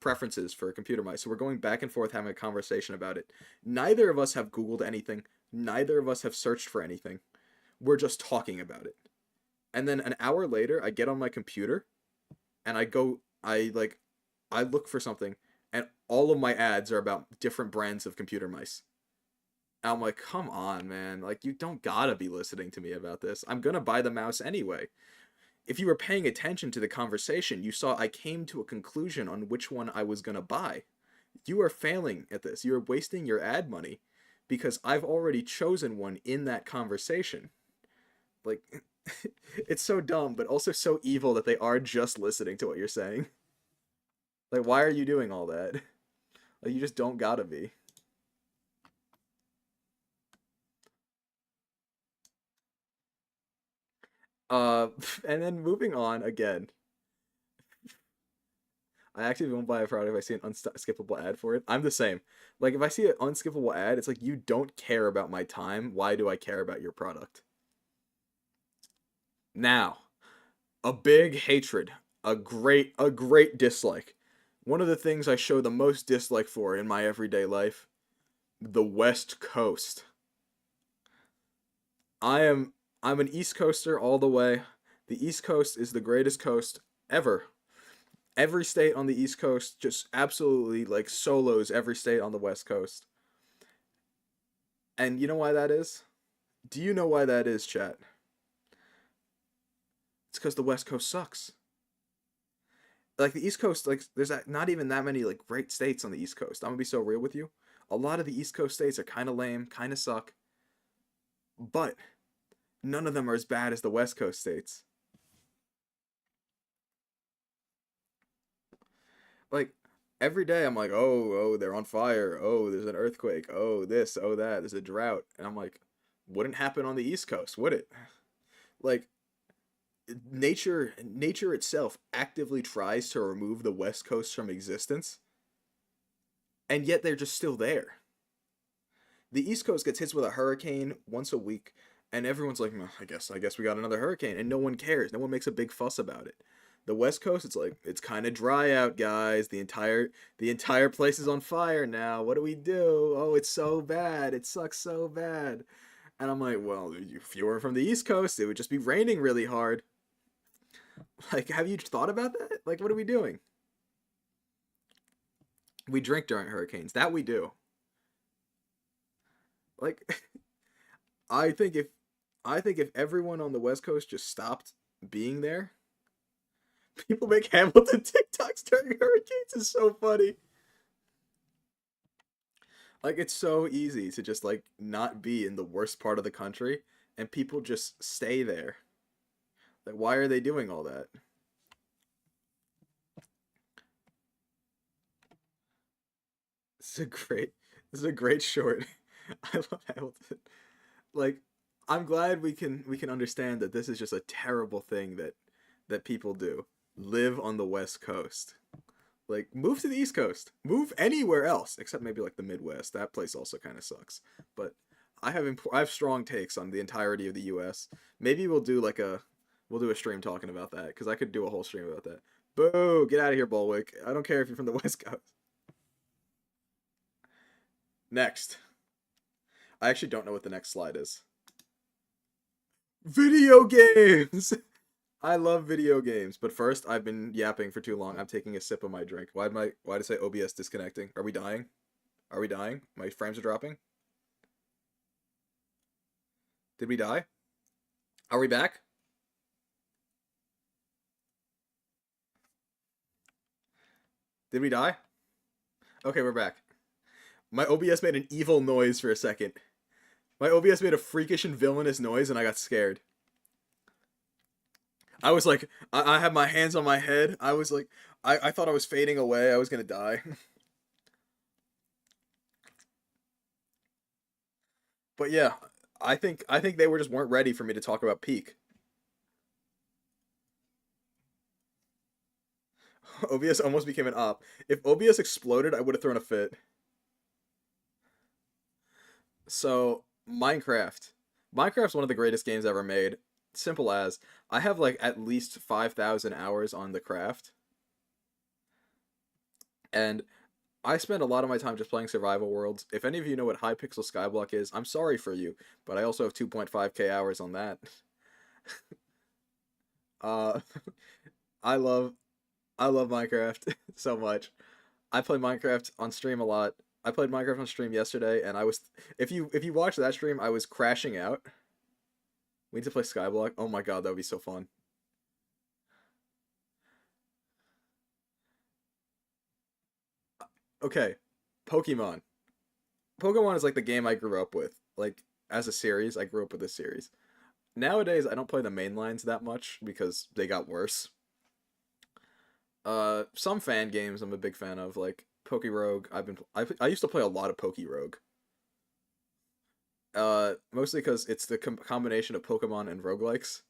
preferences for computer mice. So we're going back and forth having a conversation about it. Neither of us have Googled anything. Neither of us have searched for anything. We're just talking about it. And then an hour later, I get on my computer and I look for something and all of my ads are about different brands of computer mice. And I'm like, come on, man. Like, you don't gotta be listening to me about this. I'm gonna buy the mouse anyway. If you were paying attention to the conversation, you saw I came to a conclusion on which one I was gonna buy. You are failing at this. You are wasting your ad money because I've already chosen one in that conversation. Like, it's so dumb, but also so evil that they are just listening to what you're saying. Like, why are you doing all that? Like, you just don't gotta be. Uh, and then moving on again. I actually won't buy a product if I see an unskippable ad for it. I'm the same. Like, if I see an unskippable ad, it's like, you don't care about my time. Why do I care about your product? Now, a big hatred, a great dislike. One of the things I show the most dislike for in my everyday life, the West Coast. I'm an East Coaster all the way. The East Coast is the greatest coast ever. Every state on the East Coast just absolutely like solos every state on the West Coast. And you know why that is? Do you know why that is, chat? It's because the West Coast sucks. Like the East Coast, like there's not even that many like great states on the East Coast. I'm gonna be so real with you. A lot of the East Coast states are kind of lame, kind of suck, but none of them are as bad as the West Coast states. Like every day I'm like, oh, they're on fire. Oh, there's an earthquake. Oh, this, oh that. There's a drought. And I'm like, wouldn't happen on the East Coast, would it? Like nature itself actively tries to remove the West Coast from existence, and yet they're just still there. The East Coast gets hit with a hurricane once a week, and everyone's like, "Well, I guess we got another hurricane," and no one cares. No one makes a big fuss about it. The West Coast, it's like it's kind of dry out, guys. The entire place is on fire now. What do we do? Oh, it's so bad. It sucks so bad. And I'm like, well, if you were from the East Coast, it would just be raining really hard. Like, have you thought about that? Like, what are we doing? We drink during hurricanes. That we do. Like, I think if I think if everyone on the West Coast just stopped being there, people make Hamilton TikToks during hurricanes is so funny. Like it's so easy to just like not be in the worst part of the country and people just stay there. Like why are they doing all that? This is a great this is a great short. I love Hamilton. Like I'm glad we can understand that this is just a terrible thing that people do. Live on the West Coast. Like move to the East Coast. Move anywhere else except maybe like the Midwest. That place also kind of sucks. But I have strong takes on the entirety of the U.S. Maybe we'll do a stream talking about that because I could do a whole stream about that. Boo! Get out of here, Bulwick. I don't care if you're from the West Coast. Next, I actually don't know what the next slide is. Video games. I love video games, but first I've been yapping for too long. I'm taking a sip of my drink. Why did I say OBS disconnecting? Are we dying? Are we dying? My frames are dropping. Did we die? Are we back? Did we die? Okay, we're back. My OBS made an evil noise for a second. My OBS made a freakish and villainous noise and I got scared. I was like, I had my hands on my head. I was like, I thought I was fading away. I was gonna die. But yeah, I think they were just weren't ready for me to talk about Peak. OBS almost became an op. If OBS exploded, I would have thrown a fit. So, Minecraft. Minecraft's one of the greatest games ever made. Simple as I have like at least 5,000 hours on the craft, and I spend a lot of my time just playing survival worlds. If any of you know what Hypixel Skyblock is, I'm sorry for you, but I also have 2.5k hours on that. Uh, I love I love Minecraft so much. I play Minecraft on stream a lot. I played Minecraft on stream yesterday, and I was if you watch that stream, I was crashing out. We need to play Skyblock. Oh my god, that would be so fun. Okay, Pokemon. Pokemon is like the game I grew up with. Like as a series, I grew up with this series. Nowadays, I don't play the main lines that much because they got worse. Some fan games I'm a big fan of, like Rogue. I used to play a lot of Rogue. Mostly because it's the combination of Pokemon and roguelikes,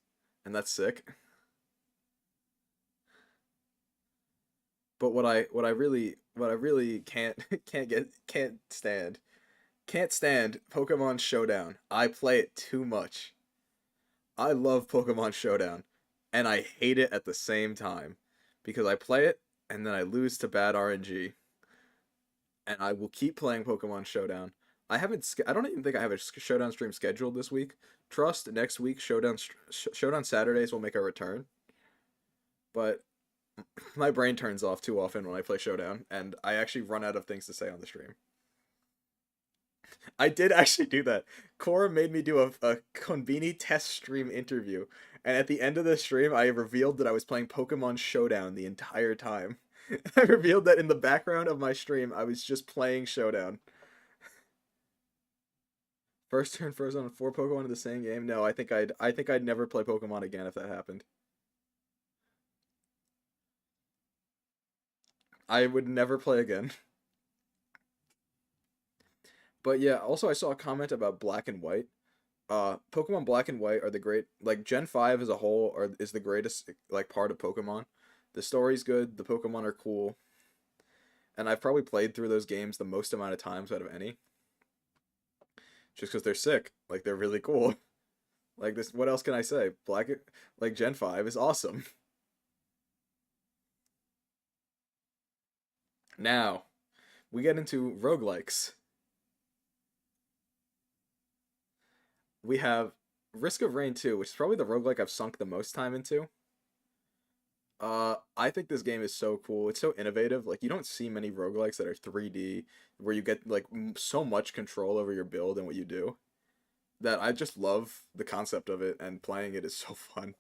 and that's sick. But what I really can't stand Pokemon Showdown. I play it too much. I love Pokemon Showdown, and I hate it at the same time because I play it and then I lose to bad RNG, and I will keep playing Pokemon Showdown. I don't even think I have a Showdown stream scheduled this week. Trust next week Showdown Saturdays will make a return, but my brain turns off too often when I play Showdown, and I actually run out of things to say on the stream. I did actually do that. Cora made me do a Konbini test stream interview, and at the end of the stream, I revealed that I was playing Pokemon Showdown the entire time. I revealed that in the background of my stream, I was just playing Showdown. First turn frozen on four Pokemon in the same game. No, I think I'd never play Pokemon again if that happened. I would never play again. But yeah, also I saw a comment about Black and White. Pokemon Black and White are the great, like Gen 5 as a whole is the greatest like part of Pokemon. The story's good, the Pokemon are cool, and I've probably played through those games the most amount of times out of any, just because they're sick. Like they're really cool. Like this, what else can I say? Like Gen 5 is awesome. Now, we get into roguelikes. We have Risk of Rain 2, which is probably the roguelike I've sunk the most time into. I think this game is so cool. It's so innovative. Like you don't see many roguelikes that are 3D where you get like so much control over your build and what you do. That I just love the concept of it, and playing it is so fun.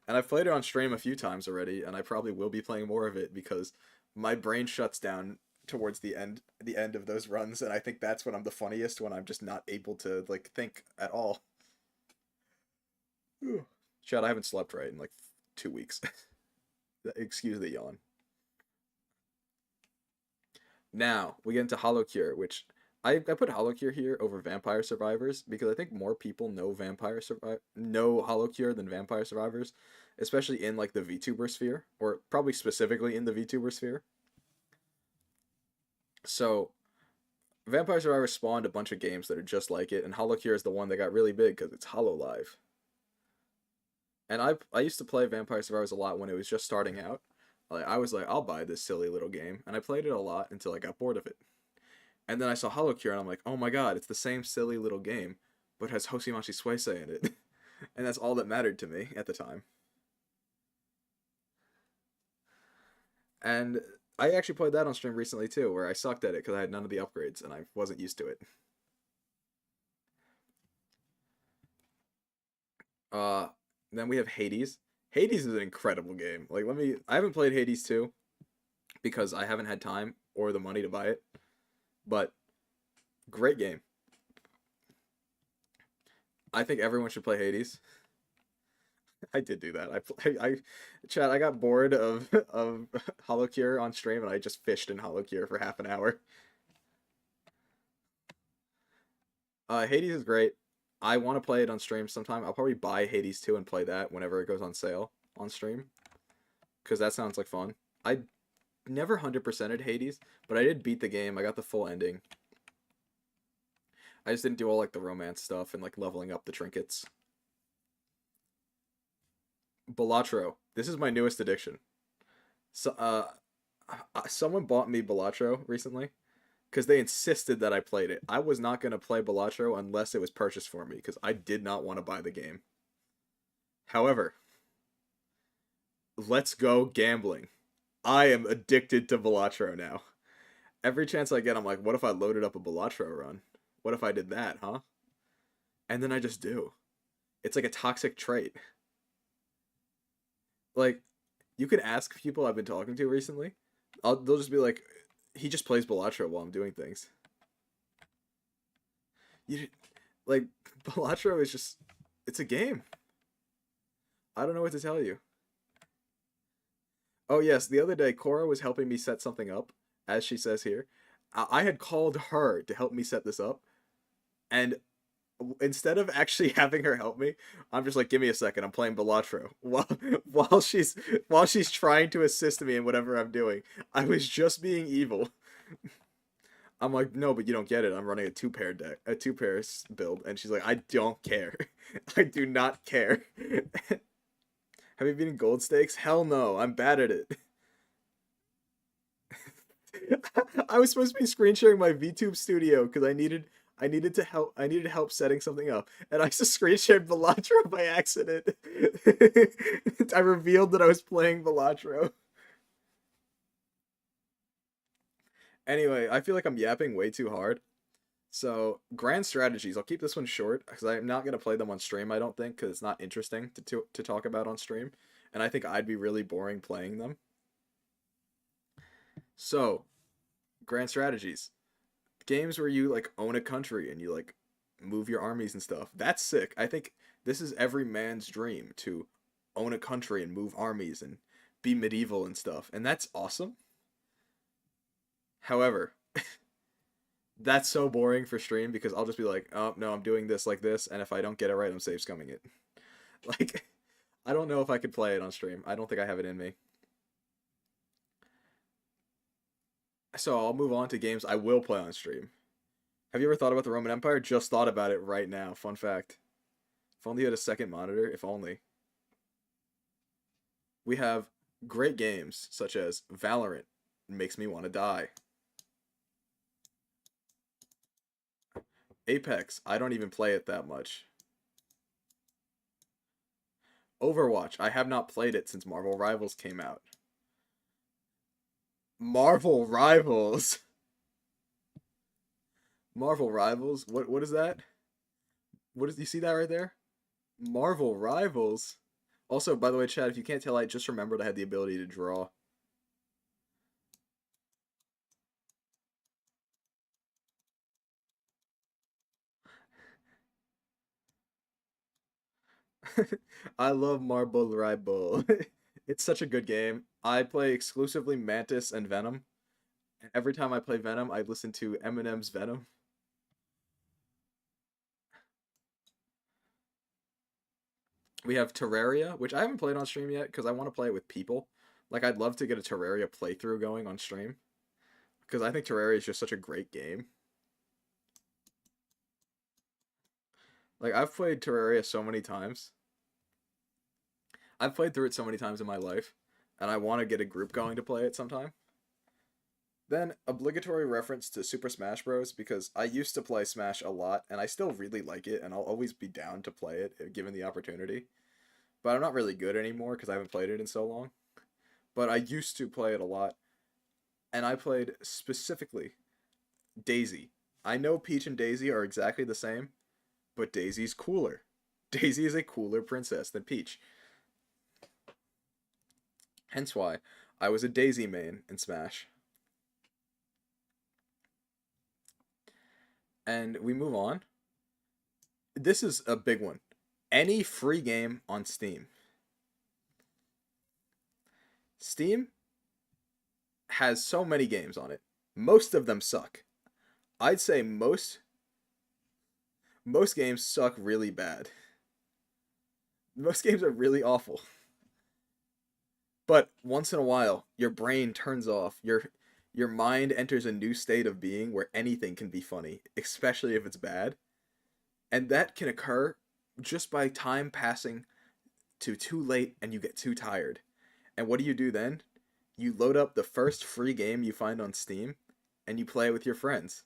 And I've played it on stream a few times already, and I probably will be playing more of it because my brain shuts down towards the end of those runs, and I think that's when I'm the funniest, when I'm just not able to like think at all. Whew. Chad, I haven't slept right in like 2 weeks. Excuse the yawn. Now we get into Hollow Cure, which I put Hollow Cure here over Vampire Survivors because I think more people know Hollow Cure than Vampire Survivors, especially in like the VTuber sphere, or probably specifically in the VTuber sphere. So Vampire Survivors spawned a bunch of games that are just like it, and Hollow Cure is the one that got really big because it's Hollow Live. And I used to play Vampire Survivors a lot when it was just starting out. Like I was like, I'll buy this silly little game, and I played it a lot until I got bored of it. And then I saw Hollow Cure, and I'm like, oh my god, it's the same silly little game, but has Hoshimachi Suisei in it. And that's all that mattered to me at the time. And I actually played that on stream recently too, where I sucked at it because I had none of the upgrades and I wasn't used to it. Uh, then we have Hades. Hades is an incredible game. Like, I haven't played Hades 2 because I haven't had time or the money to buy it, but great game. I think everyone should play Hades. I did do that. Chad, I got bored of Hollow Cure on stream, and I just fished in Hollow Cure for half an hour. Hades is great. I want to play it on stream sometime. I'll probably buy Hades 2 and play that whenever it goes on sale on stream, because that sounds like fun. I never 100%ed Hades, but I did beat the game. I got the full ending. I just didn't do all like the romance stuff and like leveling up the trinkets. Balatro. This is my newest addiction. So, someone bought me Balatro recently because they insisted that I played it. I was not going to play Balatro unless it was purchased for me because I did not want to buy the game. However, let's go gambling. I am addicted to Balatro now. Every chance I get, I'm like, what if I loaded up a Balatro run? What if I did that, huh? And then I just do. It's like a toxic trait. Like, you can ask people I've been talking to recently. They'll just be like, he just plays Balatro while I'm doing things. You like Balatro is just, it's a game. I don't know what to tell you. Oh yes, the other day Cora was helping me set something up, as she says here. I had called her to help me set this up, and instead of actually having her help me, I'm just like, give me a second, I'm playing Balatro while she's trying to assist me in whatever I'm doing. I was just being evil. I'm like, no, but you don't get it. I'm running a two pair build, and she's like, I don't care. I do not care. Have you been in gold stakes? Hell no, I'm bad at it. I was supposed to be screen sharing my VTube studio because I needed help setting something up, and I just screen shared Balatro by accident. I revealed that I was playing Balatro. Anyway, I feel like I'm yapping way too hard. So, grand strategies. I'll keep this one short because I'm not gonna play them on stream. I don't think because it's not interesting to talk about on stream, and I think I'd be really boring playing them. So, grand strategies. Games where you like own a country and you like move your armies and stuff. That's sick. I think this is every man's dream to own a country and move armies and be medieval and stuff. And that's awesome. However, That's so boring for stream because I'll just be like, oh no, I'm doing this like this, and if I don't get it right, I'm save scumming it. Like, I don't know if I could play it on stream. I don't think I have it in me. So I'll move on to games I will play on stream. Have you ever thought about the Roman Empire? Just thought about it right now. Fun fact. If only you had a second monitor, if only. We have great games such as Valorant, makes me want to die. Apex, I don't even play it that much. Overwatch, I have not played it since Marvel Rivals came out. Marvel Rivals. Marvel Rivals. What is that? What is you see that right there? Marvel Rivals. Also, by the way, Chad, if you can't tell, I just remembered I had the ability to draw. I love Marble Rivals. It's such a good game. I play exclusively Mantis and Venom. And every time I play Venom, I listen to Eminem's Venom. We have Terraria, which I haven't played on stream yet because I want to play it with people. Like, I'd love to get a Terraria playthrough going on stream because I think Terraria is just such a great game. Like, I've played Terraria so many times. I've played through it so many times in my life, and I want to get a group going to play it sometime. Then, obligatory reference to Super Smash Bros. Because I used to play Smash a lot, and I still really like it, and I'll always be down to play it given the opportunity. But I'm not really good anymore because I haven't played it in so long. But I used to play it a lot, and I played specifically Daisy. I know Peach and Daisy are exactly the same, but Daisy's cooler. Daisy is a cooler princess than Peach. Hence why I was a Daisy main in Smash. And we move on. This is a big one. Any free game on Steam. Steam has so many games on it. Most of them suck. I'd say most games suck really bad. Most games are really awful. But once in a while, your brain turns off. Your mind enters a new state of being where anything can be funny, especially if it's bad. And that can occur just by time passing to too late and you get too tired. And what do you do then? You load up the first free game you find on Steam and you play it with your friends.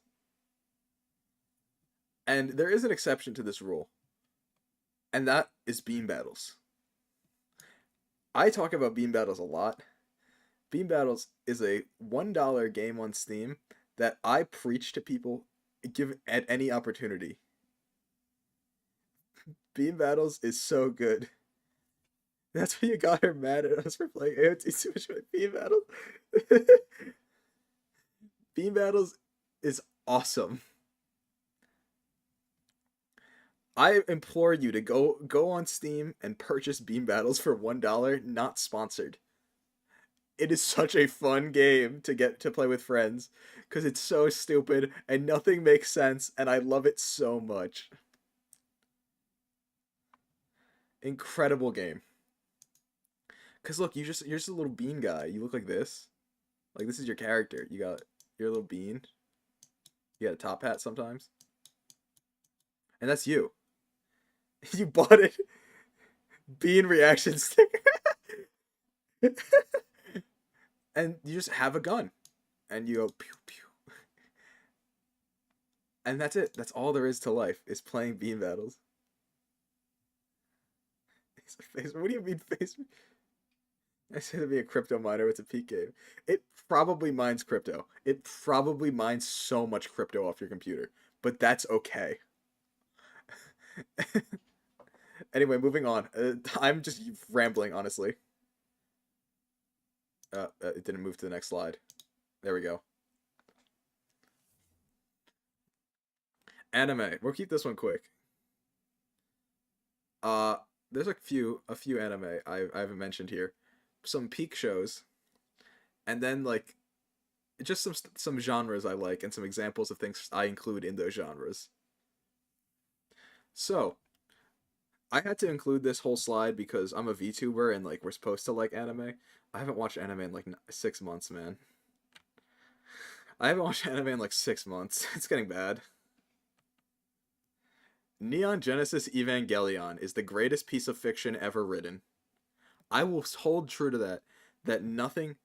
And there is an exception to this rule, and that is Beam Battles. I talk about Beam Battles a lot. Beam Battles is a $1 game on Steam that I preach to people give at any opportunity. Beam Battles is so good. That's why you got her mad at us for playing AOT Switch with Beam Battles. Beam Battles is awesome. I implore you to go on Steam and purchase Beam Battles for $1, not sponsored. It is such a fun game to get to play with friends because it's so stupid and nothing makes sense and I love it so much. Incredible game. Cause look, you're just a little bean guy. You look like this. Like this is your character. You got your little bean. You got a top hat sometimes. And that's you. You bought it. Bean reaction sticker. And you just have a gun. And you go pew pew. And that's it. That's all there is to life is playing bean battles. What do you mean face? I said to be a crypto miner. It's a peak game. It probably mines crypto. It probably mines so much crypto off your computer. But that's okay. Anyway, moving on. I'm just rambling, honestly. It didn't move to the next slide. There we go. Anime. We'll keep this one quick. Uh, there's a few anime I haven't mentioned here. Some peak shows, and then like just some genres I like and some examples of things I include in those genres. So, I had to include this whole slide because I'm a VTuber and like we're supposed to like anime. I haven't watched anime in like 6 months, man. I haven't watched anime in like 6 months. It's getting bad. Neon Genesis Evangelion is the greatest piece of fiction ever written. I will hold true to that. That nothing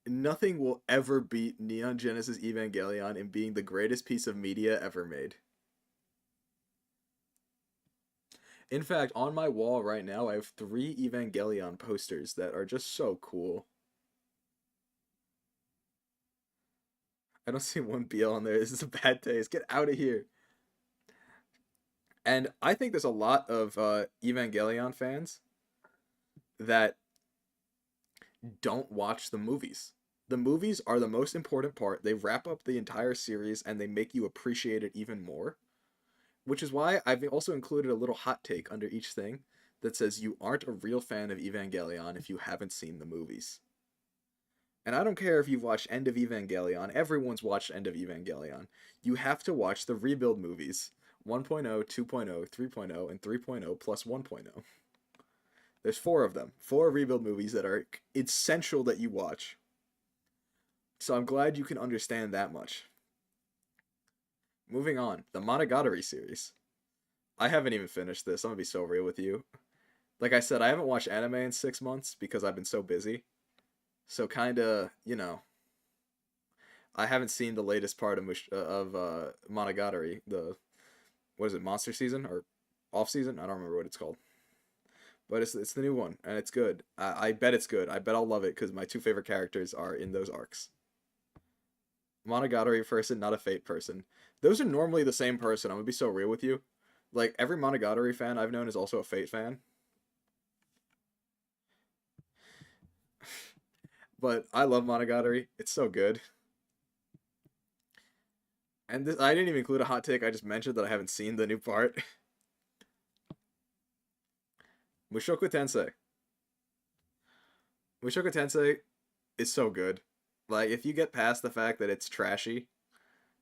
will ever beat Neon Genesis Evangelion in being the greatest piece of media ever made. In fact, on my wall right now, I have 3 Evangelion posters that are just so cool. I don't see one BL on there. This is a bad taste. Get out of here. And I think there's a lot of Evangelion fans that don't watch the movies. The movies are the most important part. They wrap up the entire series and they make you appreciate it even more. Which is why I've also included a little hot take under each thing that says you aren't a real fan of Evangelion if you haven't seen the movies. And I don't care if you've watched End of Evangelion, everyone's watched End of Evangelion. You have to watch the rebuild movies 1.0, 2.0, 3.0, and 3.0 plus 1.0. There's 4 of them. 4 rebuild movies that are essential that you watch. So I'm glad you can understand that much. Moving on, the Monogatari series. I haven't even finished this. I'm gonna be so real with you. Like I said, I haven't watched anime in 6 months because I've been so busy. So kinda, I haven't seen the latest part of Monogatari. The what is it, monster season or off season? I don't remember what it's called. But it's the new one and it's good. I bet it's good. I bet I'll love it because my 2 favorite characters are in those arcs. Monogatari person, not a Fate person. Those are normally the same person. I'm gonna be so real with you. Like every Monogatari fan I've known is also a Fate fan. But I love Monogatari. It's so good. And this, I didn't even include a hot take. I just mentioned that I haven't seen the new part. Mushoku Tensei. Mushoku Tensei is so good. Like if you get past the fact that it's trashy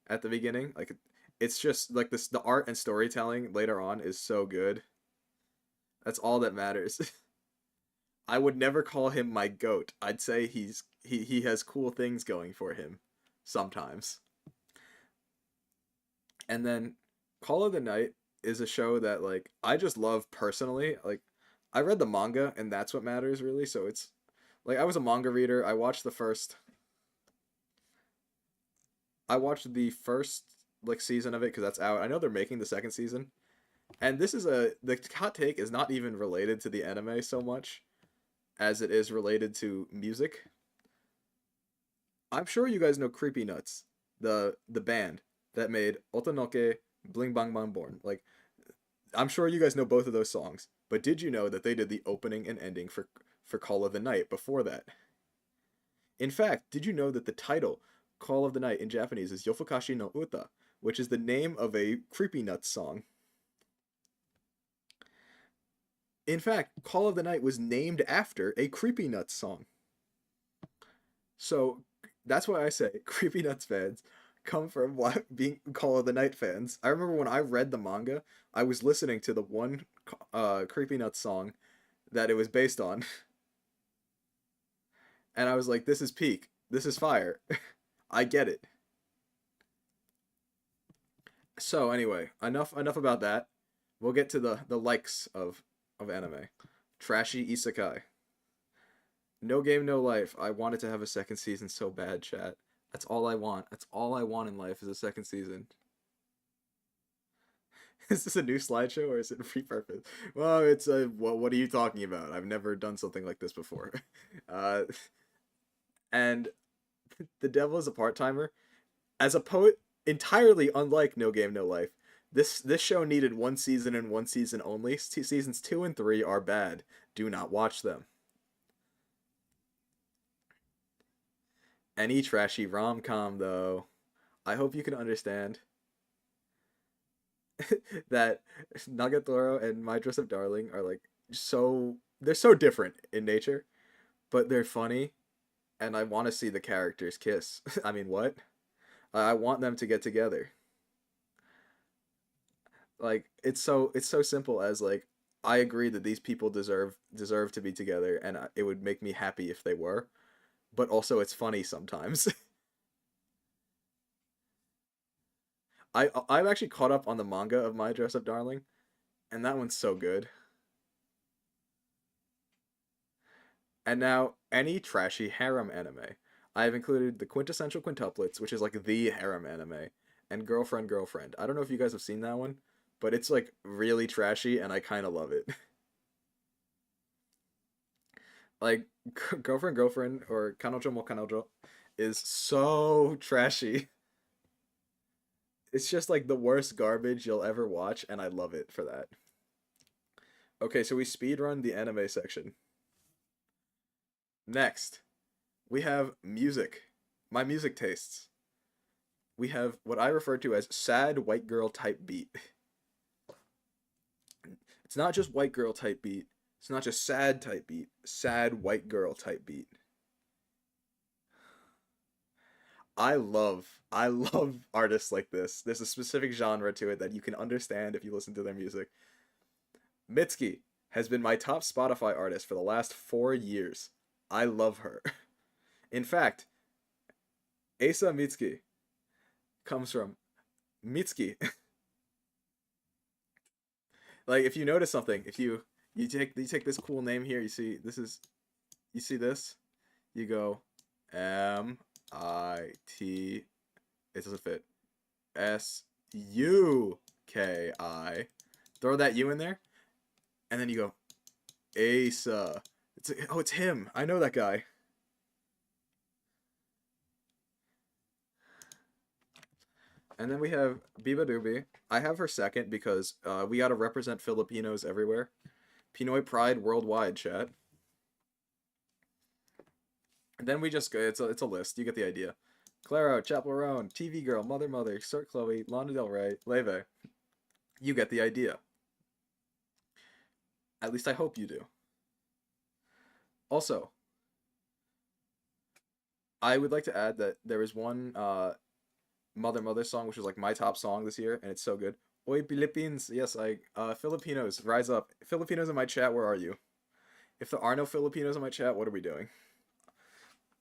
at the beginning, like it's just like this the art and storytelling later on is so good. That's all that matters. I would never call him my goat. I'd say he has cool things going for him sometimes. And then Call of the Night is a show that like I just love personally. Like I read the manga and that's what matters really. So it's like I was a manga reader. I watched the first like season of it because that's out. I know they're making the second season. And this is the hot take is not even related to the anime so much as it is related to music. I'm sure you guys know Creepy Nuts, the band that made Otanoke Bling Bang Bang Born. Like I'm sure you guys know both of those songs, but did you know that they did the opening and ending for Call of the Night before that? In fact, did you know that the title Call of the Night in Japanese is Yofukashi no Uta, which is the name of a Creepy Nuts song? In fact, Call of the Night was named after a Creepy Nuts song. So that's why I say Creepy Nuts fans come from being Call of the Night fans. I remember when I read the manga, I was listening to the one Creepy Nuts song that it was based on, and I was like, "This is peak. This is fire. I get it." So anyway, enough about that. We'll get to the likes of anime. Trashy isekai. No Game No Life. I wanted to have a second season so bad, chat. That's all I want. That's all I want in life is a second season. Is this a new slideshow or is it repurposed? Well, it's a what are you talking about? I've never done something like this before. Uh, and the devil is a part timer. As a poet, entirely unlike No Game No Life, this show needed 1 season and 1 season only. Seasons 2 and 3 are bad. Do not watch them. Any trashy rom com though, I hope you can understand that Nagatoro and My Dress Up Darling are like so they're so different in nature, but they're funny and I want to see the characters kiss. I mean, what? I want them to get together. Like it's so simple as like I agree that these people deserve to be together, and it would make me happy if they were. But also, it's funny sometimes. I'm actually caught up on the manga of My Dress Up Darling, and that one's so good. And now, any trashy harem anime. I have included the quintessential quintuplets, which is like the harem anime, and Girlfriend Girlfriend. I don't know if you guys have seen that one, but it's like really trashy, and I kind of love it. Like Girlfriend Girlfriend or Kanojo mo Kanojo is so trashy. It's just like the worst garbage you'll ever watch, and I love it for that. Okay, so we speedrun the anime section. Next, we have music. My music tastes. We have what I refer to as sad white girl type beat. It's not just white girl type beat. It's not just sad type beat. Sad white girl type beat. I love artists like this. There's a specific genre to it that you can understand if you listen to their music. Mitsuki has been my top Spotify artist for the last 4 years. I love her. In fact, Asa Mitsuki comes from Mitsuki. Like if you notice something, if you take this cool name here, you see this, you go MIT. It doesn't fit. SUKI. Throw that U in there, and then you go Asa. It's him. I know that guy. And then we have Biba Doobie. I have her second because we gotta represent Filipinos everywhere. Pinoy Pride worldwide, chat. And then we just go. It's a list. You get the idea. Claro, Chaperone, TV Girl, Mother Mother, Sir Chloe, Lana Del Rey, Leve. You get the idea. At least I hope you do. Also, I would like to add that there is one Mother Mother song which was like my top song this year, and it's so good. Oi Philippines, yes, I Filipinos, rise up. Filipinos in my chat, where are you? If there are no Filipinos in my chat, what are we doing?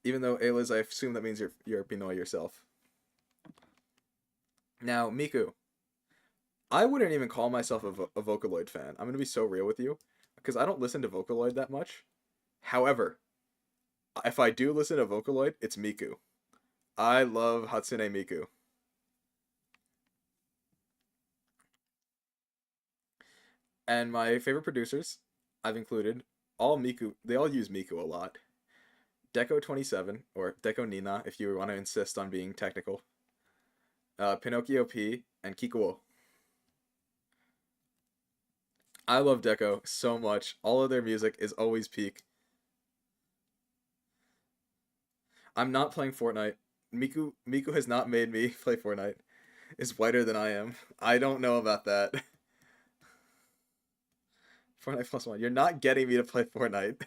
Even though Ayla's, I assume that means you're Pinoy yourself. Now, Miku, I wouldn't even call myself a Vocaloid fan. I'm gonna be so real with you, because I don't listen to Vocaloid that much. However, if I do listen to Vocaloid, it's Miku. I love Hatsune Miku. And my favorite producers, I've included all Miku. They all use Miku a lot. Deco 27 or Deco Nina, if you want to insist on being technical. Pinocchio P and Kikuo. I love Deco so much. All of their music is always peak. I'm not playing Fortnite. Miku has not made me play Fortnite. Is whiter than I am. I don't know about that. Fortnite plus one. You're not getting me to play Fortnite.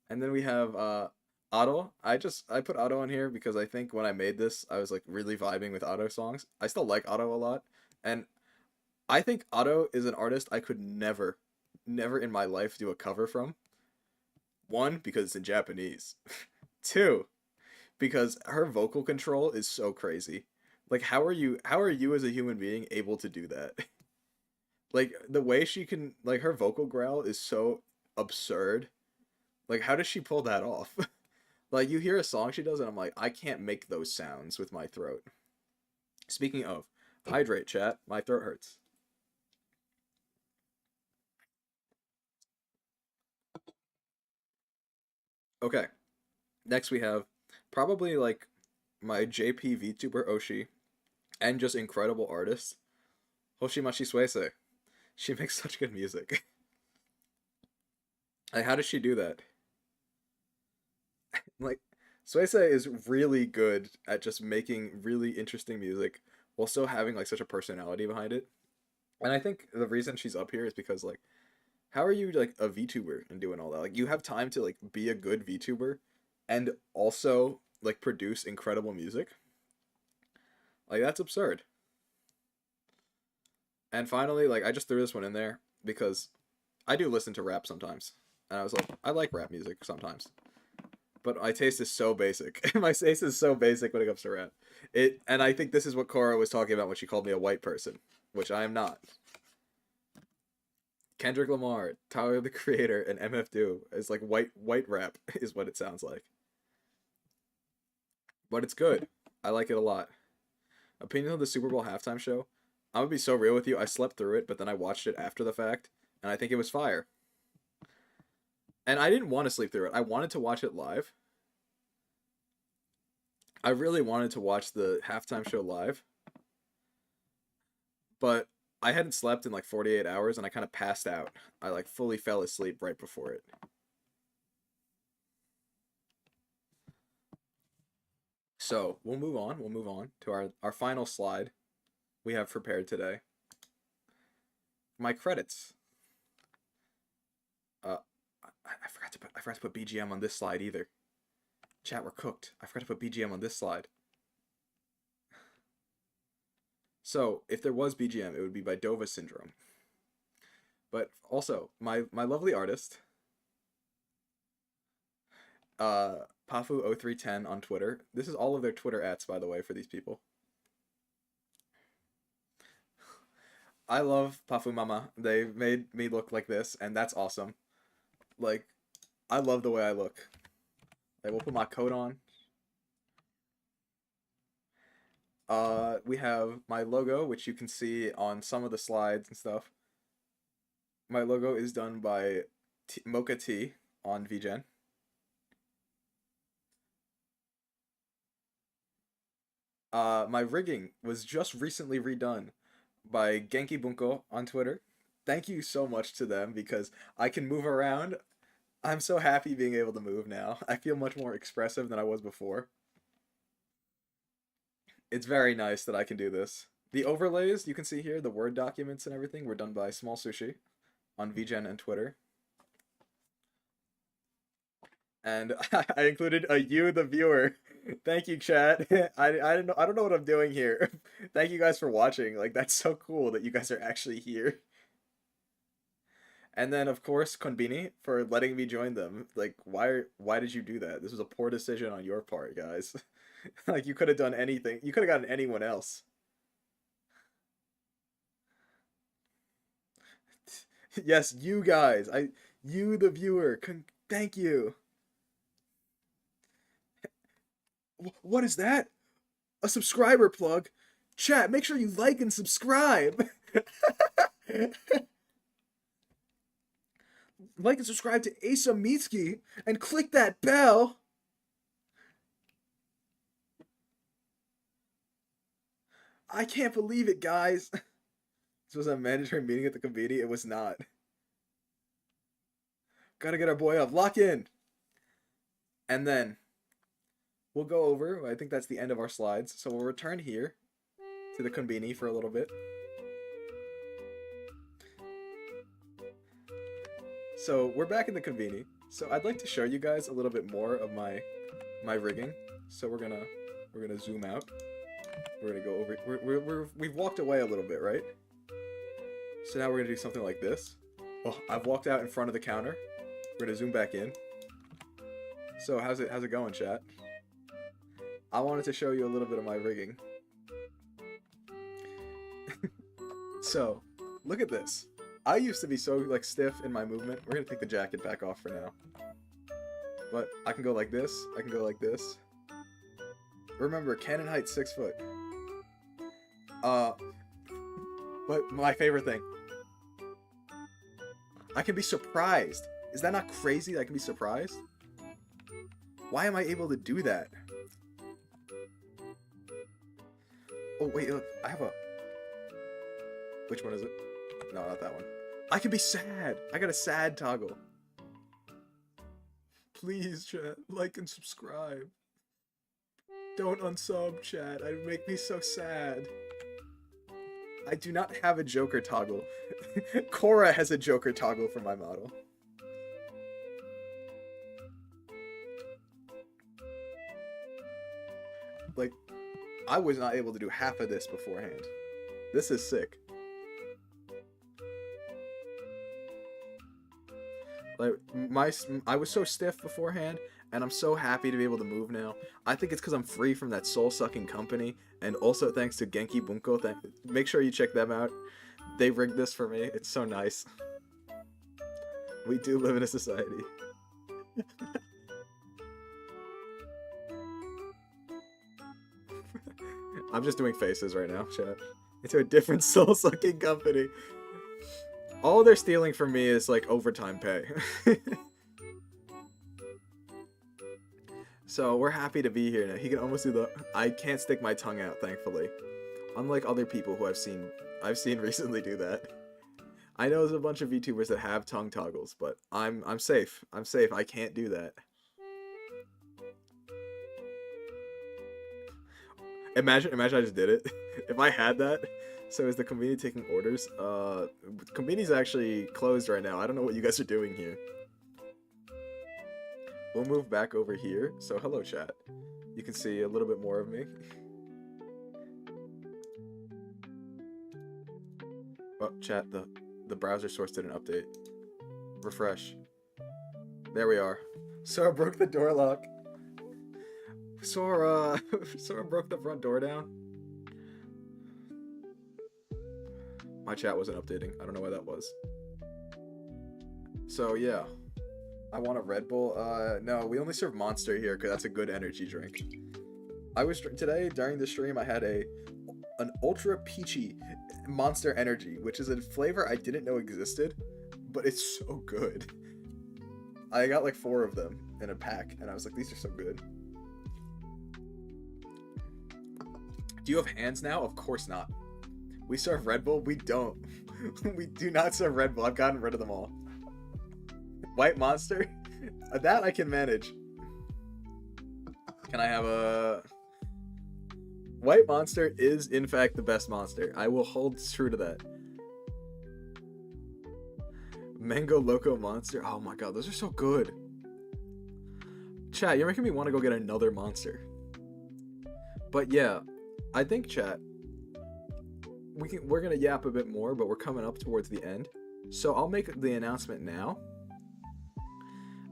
And then we have Otto. I put Otto on here because I think when I made this, I was like really vibing with Otto songs. I still like Otto a lot, and I think Otto is an artist I could never in my life do a cover from. One, because it's in Japanese. Two, because her vocal control is so crazy. Like how are you as a human being able to do that? Like the way she can, like, her vocal growl is so absurd. Like how does she pull that off? Like you hear a song she does and I'm like, I can't make those sounds with my throat. Speaking of, hydrate chat, my throat hurts. Okay. Next we have probably like my JP VTuber Oshi and just incredible artist, Hoshimachi Suese. She makes such good music. Like how does she do that? Like Suese is really good at just making really interesting music while still having like such a personality behind it. And I think the reason she's up here is because like how are you like a VTuber and doing all that? Like you have time to like be a good VTuber and also like produce incredible music. Like that's absurd. And finally, like I just threw this one in there because I do listen to rap sometimes. And I was like, I like rap music sometimes. But my taste is so basic. My taste is so basic when it comes to rap. And I think this is what Cora was talking about when she called me a white person, which I am not. Kendrick Lamar, Tyler the Creator, and MF Doom is like white rap is what it sounds like. But it's good. I like it a lot. Opinion of the Super Bowl halftime show. I'm gonna be so real with you. I slept through it, but then I watched it after the fact, and I think it was fire. And I didn't want to sleep through it. I wanted to watch it live. I really wanted to watch the halftime show live. But I hadn't slept in like 48 hours and I kind of passed out. I like fully fell asleep right before it. So we'll move on. We'll move on to our final slide we have prepared today. My credits. I forgot to put BGM on this slide either. Chat, we're cooked. I forgot to put BGM on this slide. So, if there was BGM, it would be by Dova Syndrome. But also, my lovely artist, Pafu0310 on Twitter. This is all of their Twitter ats, by the way, for these people. I love Pafu Mama. They made me look like this, and that's awesome. Like, I love the way I look. Like, we'll put my coat on. We have my logo, which you can see on some of the slides and stuff. My logo is done by Mocha T on VGen. My rigging was just recently redone by Genki Bunko on Twitter. Thank you so much to them because I can move around. I'm so happy being able to move now. I feel much more expressive than I was before. It's very nice that I can do this. The overlays, you can see here, the Word documents and everything were done by Small Sushi on VGen and Twitter. And I included a you, the viewer. Thank you, chat. I don't know what I'm doing here. Thank you guys for watching. Like, that's so cool that you guys are actually here. And then, of course, KONBINI for letting me join them. Like, why did you do that? This was a poor decision on your part, guys. Like, you could have done anything. You could have gotten anyone else. Yes, you guys. You, the viewer. Thank you. What is that? A subscriber plug? Chat, make sure you like and subscribe. Like and subscribe to Asa Mitsuki and click that bell. I can't believe it, guys. This was a mandatory meeting at the KONBINI. It was not. Gotta get our boy up. Lock in. And then we'll go over. I think that's the end of our slides. So we'll return here to the KONBINI for a little bit. So we're back in the KONBINI. So I'd like to show you guys a little bit more of my rigging. So we're gonna zoom out. We're gonna go over. We've walked away a little bit, right? So now we're gonna do something like this. Oh, I've walked out in front of the counter. We're gonna zoom back in. So how's it going, chat? I wanted to show you a little bit of my rigging. So look at this. I used to be so like stiff in my movement. We're gonna take the jacket back off for now. But I can go like this. I can go like this. Remember, cannon height 6 foot. But my favorite thing. I can be surprised. Is that not crazy that I can be surprised? Why am I able to do that? Oh, wait, look. I have a... Which one is it? No, not that one. I can be sad. I got a sad toggle. Please, chat. Like and subscribe. Don't unsub, chat. It would make me so sad. I do not have a Joker toggle. Cora has a Joker toggle for my model. I was not able to do half of this beforehand. This is sick. Like I was so stiff beforehand, and I'm so happy to be able to move now. I think it's because I'm free from that soul-sucking company, and also thanks to Genki Bunko. Make sure you check them out. They rigged this for me. It's so nice. We do live in a society. I'm just doing faces right now, chat. Into a different soul-sucking company. All they're stealing from me is, like, overtime pay. So, we're happy to be here now. He can almost do the... I can't stick my tongue out, thankfully. Unlike other people who I've seen recently do that. I know there's a bunch of VTubers that have tongue toggles, but I'm safe. I'm safe. I can't do that. Imagine I just did it. If I had that. So is the Konbini taking orders? Konbini's actually closed right now. I don't know what you guys are doing here. We'll move back over here. So hello, chat. You can see a little bit more of me. Oh, chat, the browser source did an update. Refresh. There we are. Sora broke the door lock. Sora broke the front door down. My chat wasn't updating. I don't know why that was. So yeah, I want a Red Bull. No, we only serve Monster here because that's a good energy drink. Today during the stream I had an ultra peachy Monster Energy, which is a flavor I didn't know existed, but it's so good. I got like 4 of them in a pack, and I was like, these are so good. Do you have hands now? Of course not. We serve Red Bull? We don't. We do not serve Red Bull. I've gotten rid of them all. White Monster? That I can manage. Can I have a... White Monster is, in fact, the best Monster. I will hold true to that. Mango Loco Monster? Oh my god, those are so good. Chat, you're making me want to go get another Monster. But yeah, I think, chat, we're gonna yap a bit more, but we're coming up towards the end. So I'll make the announcement now.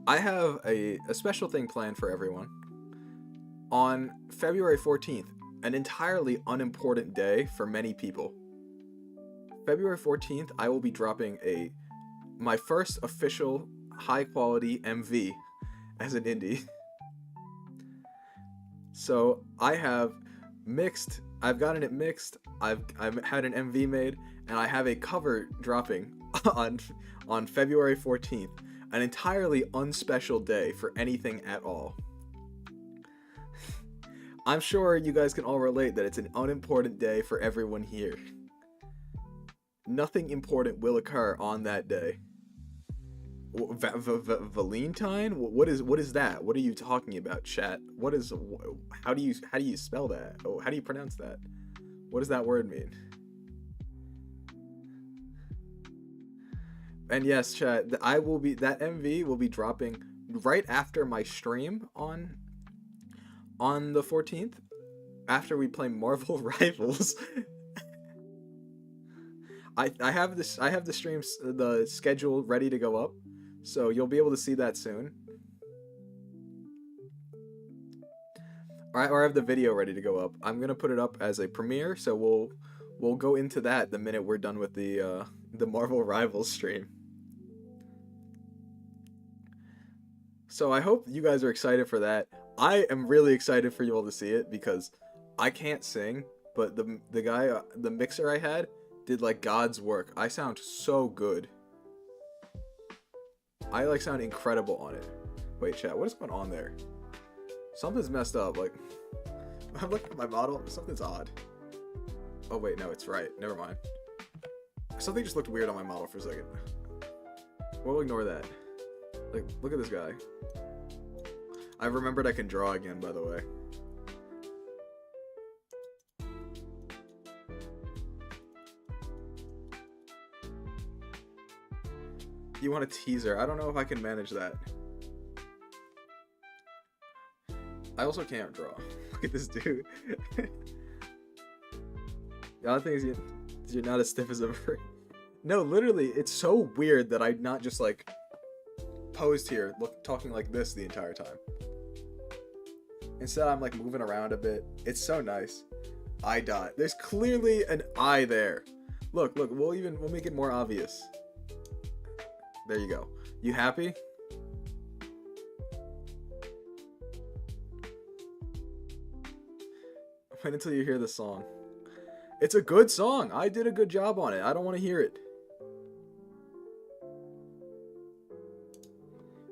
I have a special thing planned for everyone. On February 14th, an entirely unimportant day for many people. February 14th, I will be dropping my first official high-quality MV as an indie. So I have mixed, I've gotten it mixed, I've had an MV made, and I have a cover dropping on February 14th. An entirely unspecial day for anything at all. I'm sure you guys can all relate that it's an unimportant day for everyone here. Nothing important will occur on that day. Valentine? What is that? What are you talking about, chat? How do you spell that? Oh, how do you pronounce that? What does that word mean? And yes, chat, that MV will be dropping right after my stream on the 14th, after we play Marvel Rivals. I have the streams, the schedule ready to go up, so you'll be able to see that soon. Or I have the video ready to go up. I'm gonna put it up as a premiere, so we'll go into that the minute we're done with the Marvel Rivals stream. So I hope you guys are excited for that. I am really excited for you all to see it because I can't sing, but the guy, the mixer I had, did like God's work. I sound so good. I like sound incredible on it. Wait, chat, what is going on there? Something's messed up. Like, I'm looking at my model. Something's odd. Oh wait, no, it's right. Never mind. Something just looked weird on my model for a second. We'll ignore that. Like, look at this guy. I remembered I can draw again, by the way. You want a teaser? I don't know if I can manage that. I also can't draw. Look at this dude. The other thing is you're not as stiff as a bird. No, literally, it's so weird that I'm not just like posed here, talking like this the entire time. Instead, I'm like moving around a bit. It's so nice. Eye dot. There's clearly an eye there. Look, we'll make it more obvious. There you go. You happy? Wait until you hear the song. It's a good song. I did a good job on it. I don't want to hear it.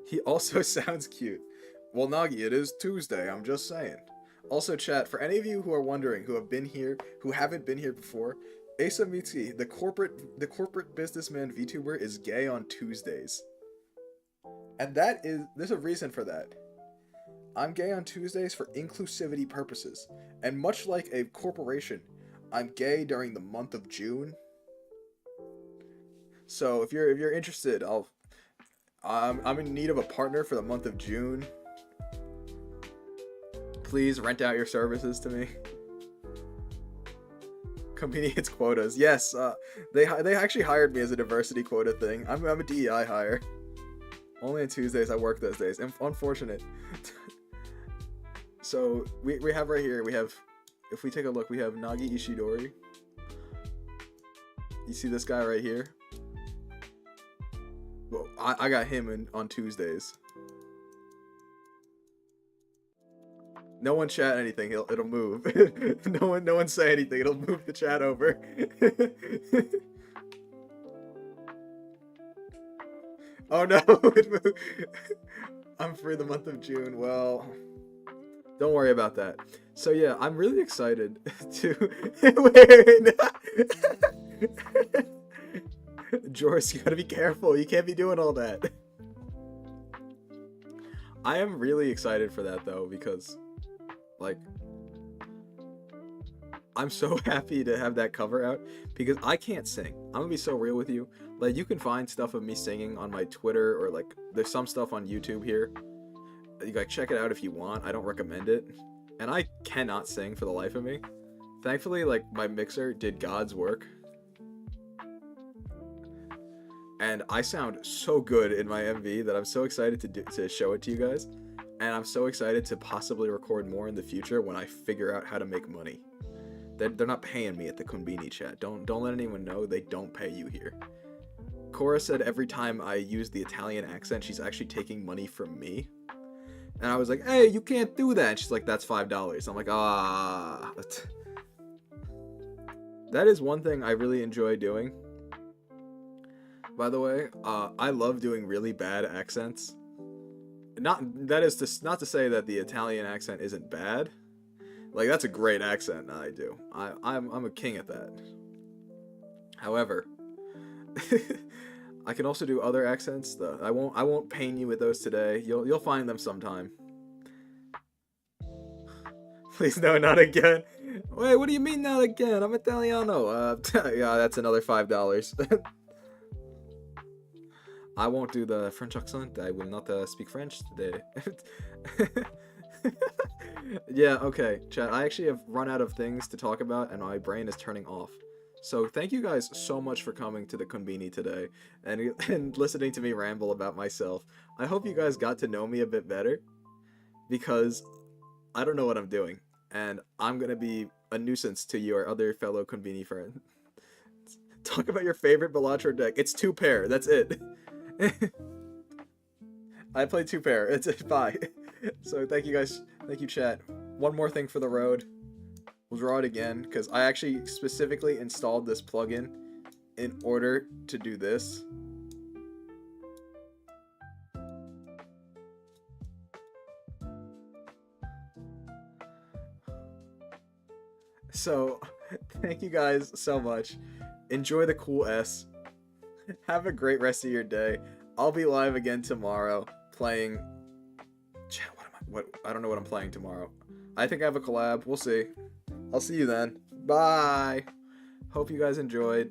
He also sounds cute. Well, Nagi, it is Tuesday. I'm just saying. Also, chat, for any of you who are wondering, who have been here, who haven't been here before, Asa Mitsuki, the corporate businessman VTuber, is gay on Tuesdays. And there's a reason for that. I'm gay on Tuesdays for inclusivity purposes. And much like a corporation, I'm gay during the month of June. So if you're interested, I'm in need of a partner for the month of June. Please rent out your services to me. Company hits quotas. Yes, they actually hired me as a diversity quota thing. I'm a DEI hire. Only on Tuesdays I work those days. Unfortunate. So we have right here, if we take a look, we have Nagi Ishidori. You see this guy right here? Well, I got him on Tuesdays. No one chat anything, it'll move. no one say anything, it'll move the chat over. Oh no, it moved. I'm free the month of June. Well, don't worry about that. So yeah, I'm really excited to Joris, you gotta be careful. You can't be doing all that. I am really excited for that though, because like I'm so happy to have that cover out, because I can't sing. I'm gonna be so real with you. Like, you can find stuff of me singing on my Twitter, or like there's some stuff on YouTube here. You gotta check it out if you want. I don't recommend it. And I cannot sing for the life of me. Thankfully, like, my mixer did God's work. And I sound so good in my MV that I'm so excited to show it to you guys. And I'm so excited to possibly record more in the future when I figure out how to make money. They're not paying me at the KONBINI chat. Don't let anyone know they don't pay you here. Cora said every time I use the Italian accent, she's actually taking money from me. And I was like, hey, you can't do that. And she's like, that's $5. I'm like, ah. That is one thing I really enjoy doing. By the way, I love doing really bad accents. Not to say that the Italian accent isn't bad. Like, that's a great accent that I do. I'm a king at that. However, I can also do other accents. I won't pain you with those today. You'll find them sometime. Please no, not again. Wait, what do you mean not again? I'm Italiano. Yeah, that's another $5. I won't do the French accent. I will not speak French today. Yeah, okay, chat. I actually have run out of things to talk about, and my brain is turning off. So thank you guys so much for coming to the KONBINI today and listening to me ramble about myself. I hope you guys got to know me a bit better, because I don't know what I'm doing, and I'm gonna be a nuisance to your other fellow KONBINI friends. Talk about your favorite Balatro deck. It's 2-pair. That's it. I play 2-pair. It's it. Bye. So thank you guys. Thank you, chat. One more thing for the road. We'll draw it again, because I actually specifically installed this plugin in order to do this. So, thank you guys so much. Enjoy the cool S. Have a great rest of your day. I'll be live again tomorrow playing... I don't know what I'm playing tomorrow. I think I have a collab. We'll see. I'll see you then. Bye. Hope you guys enjoyed.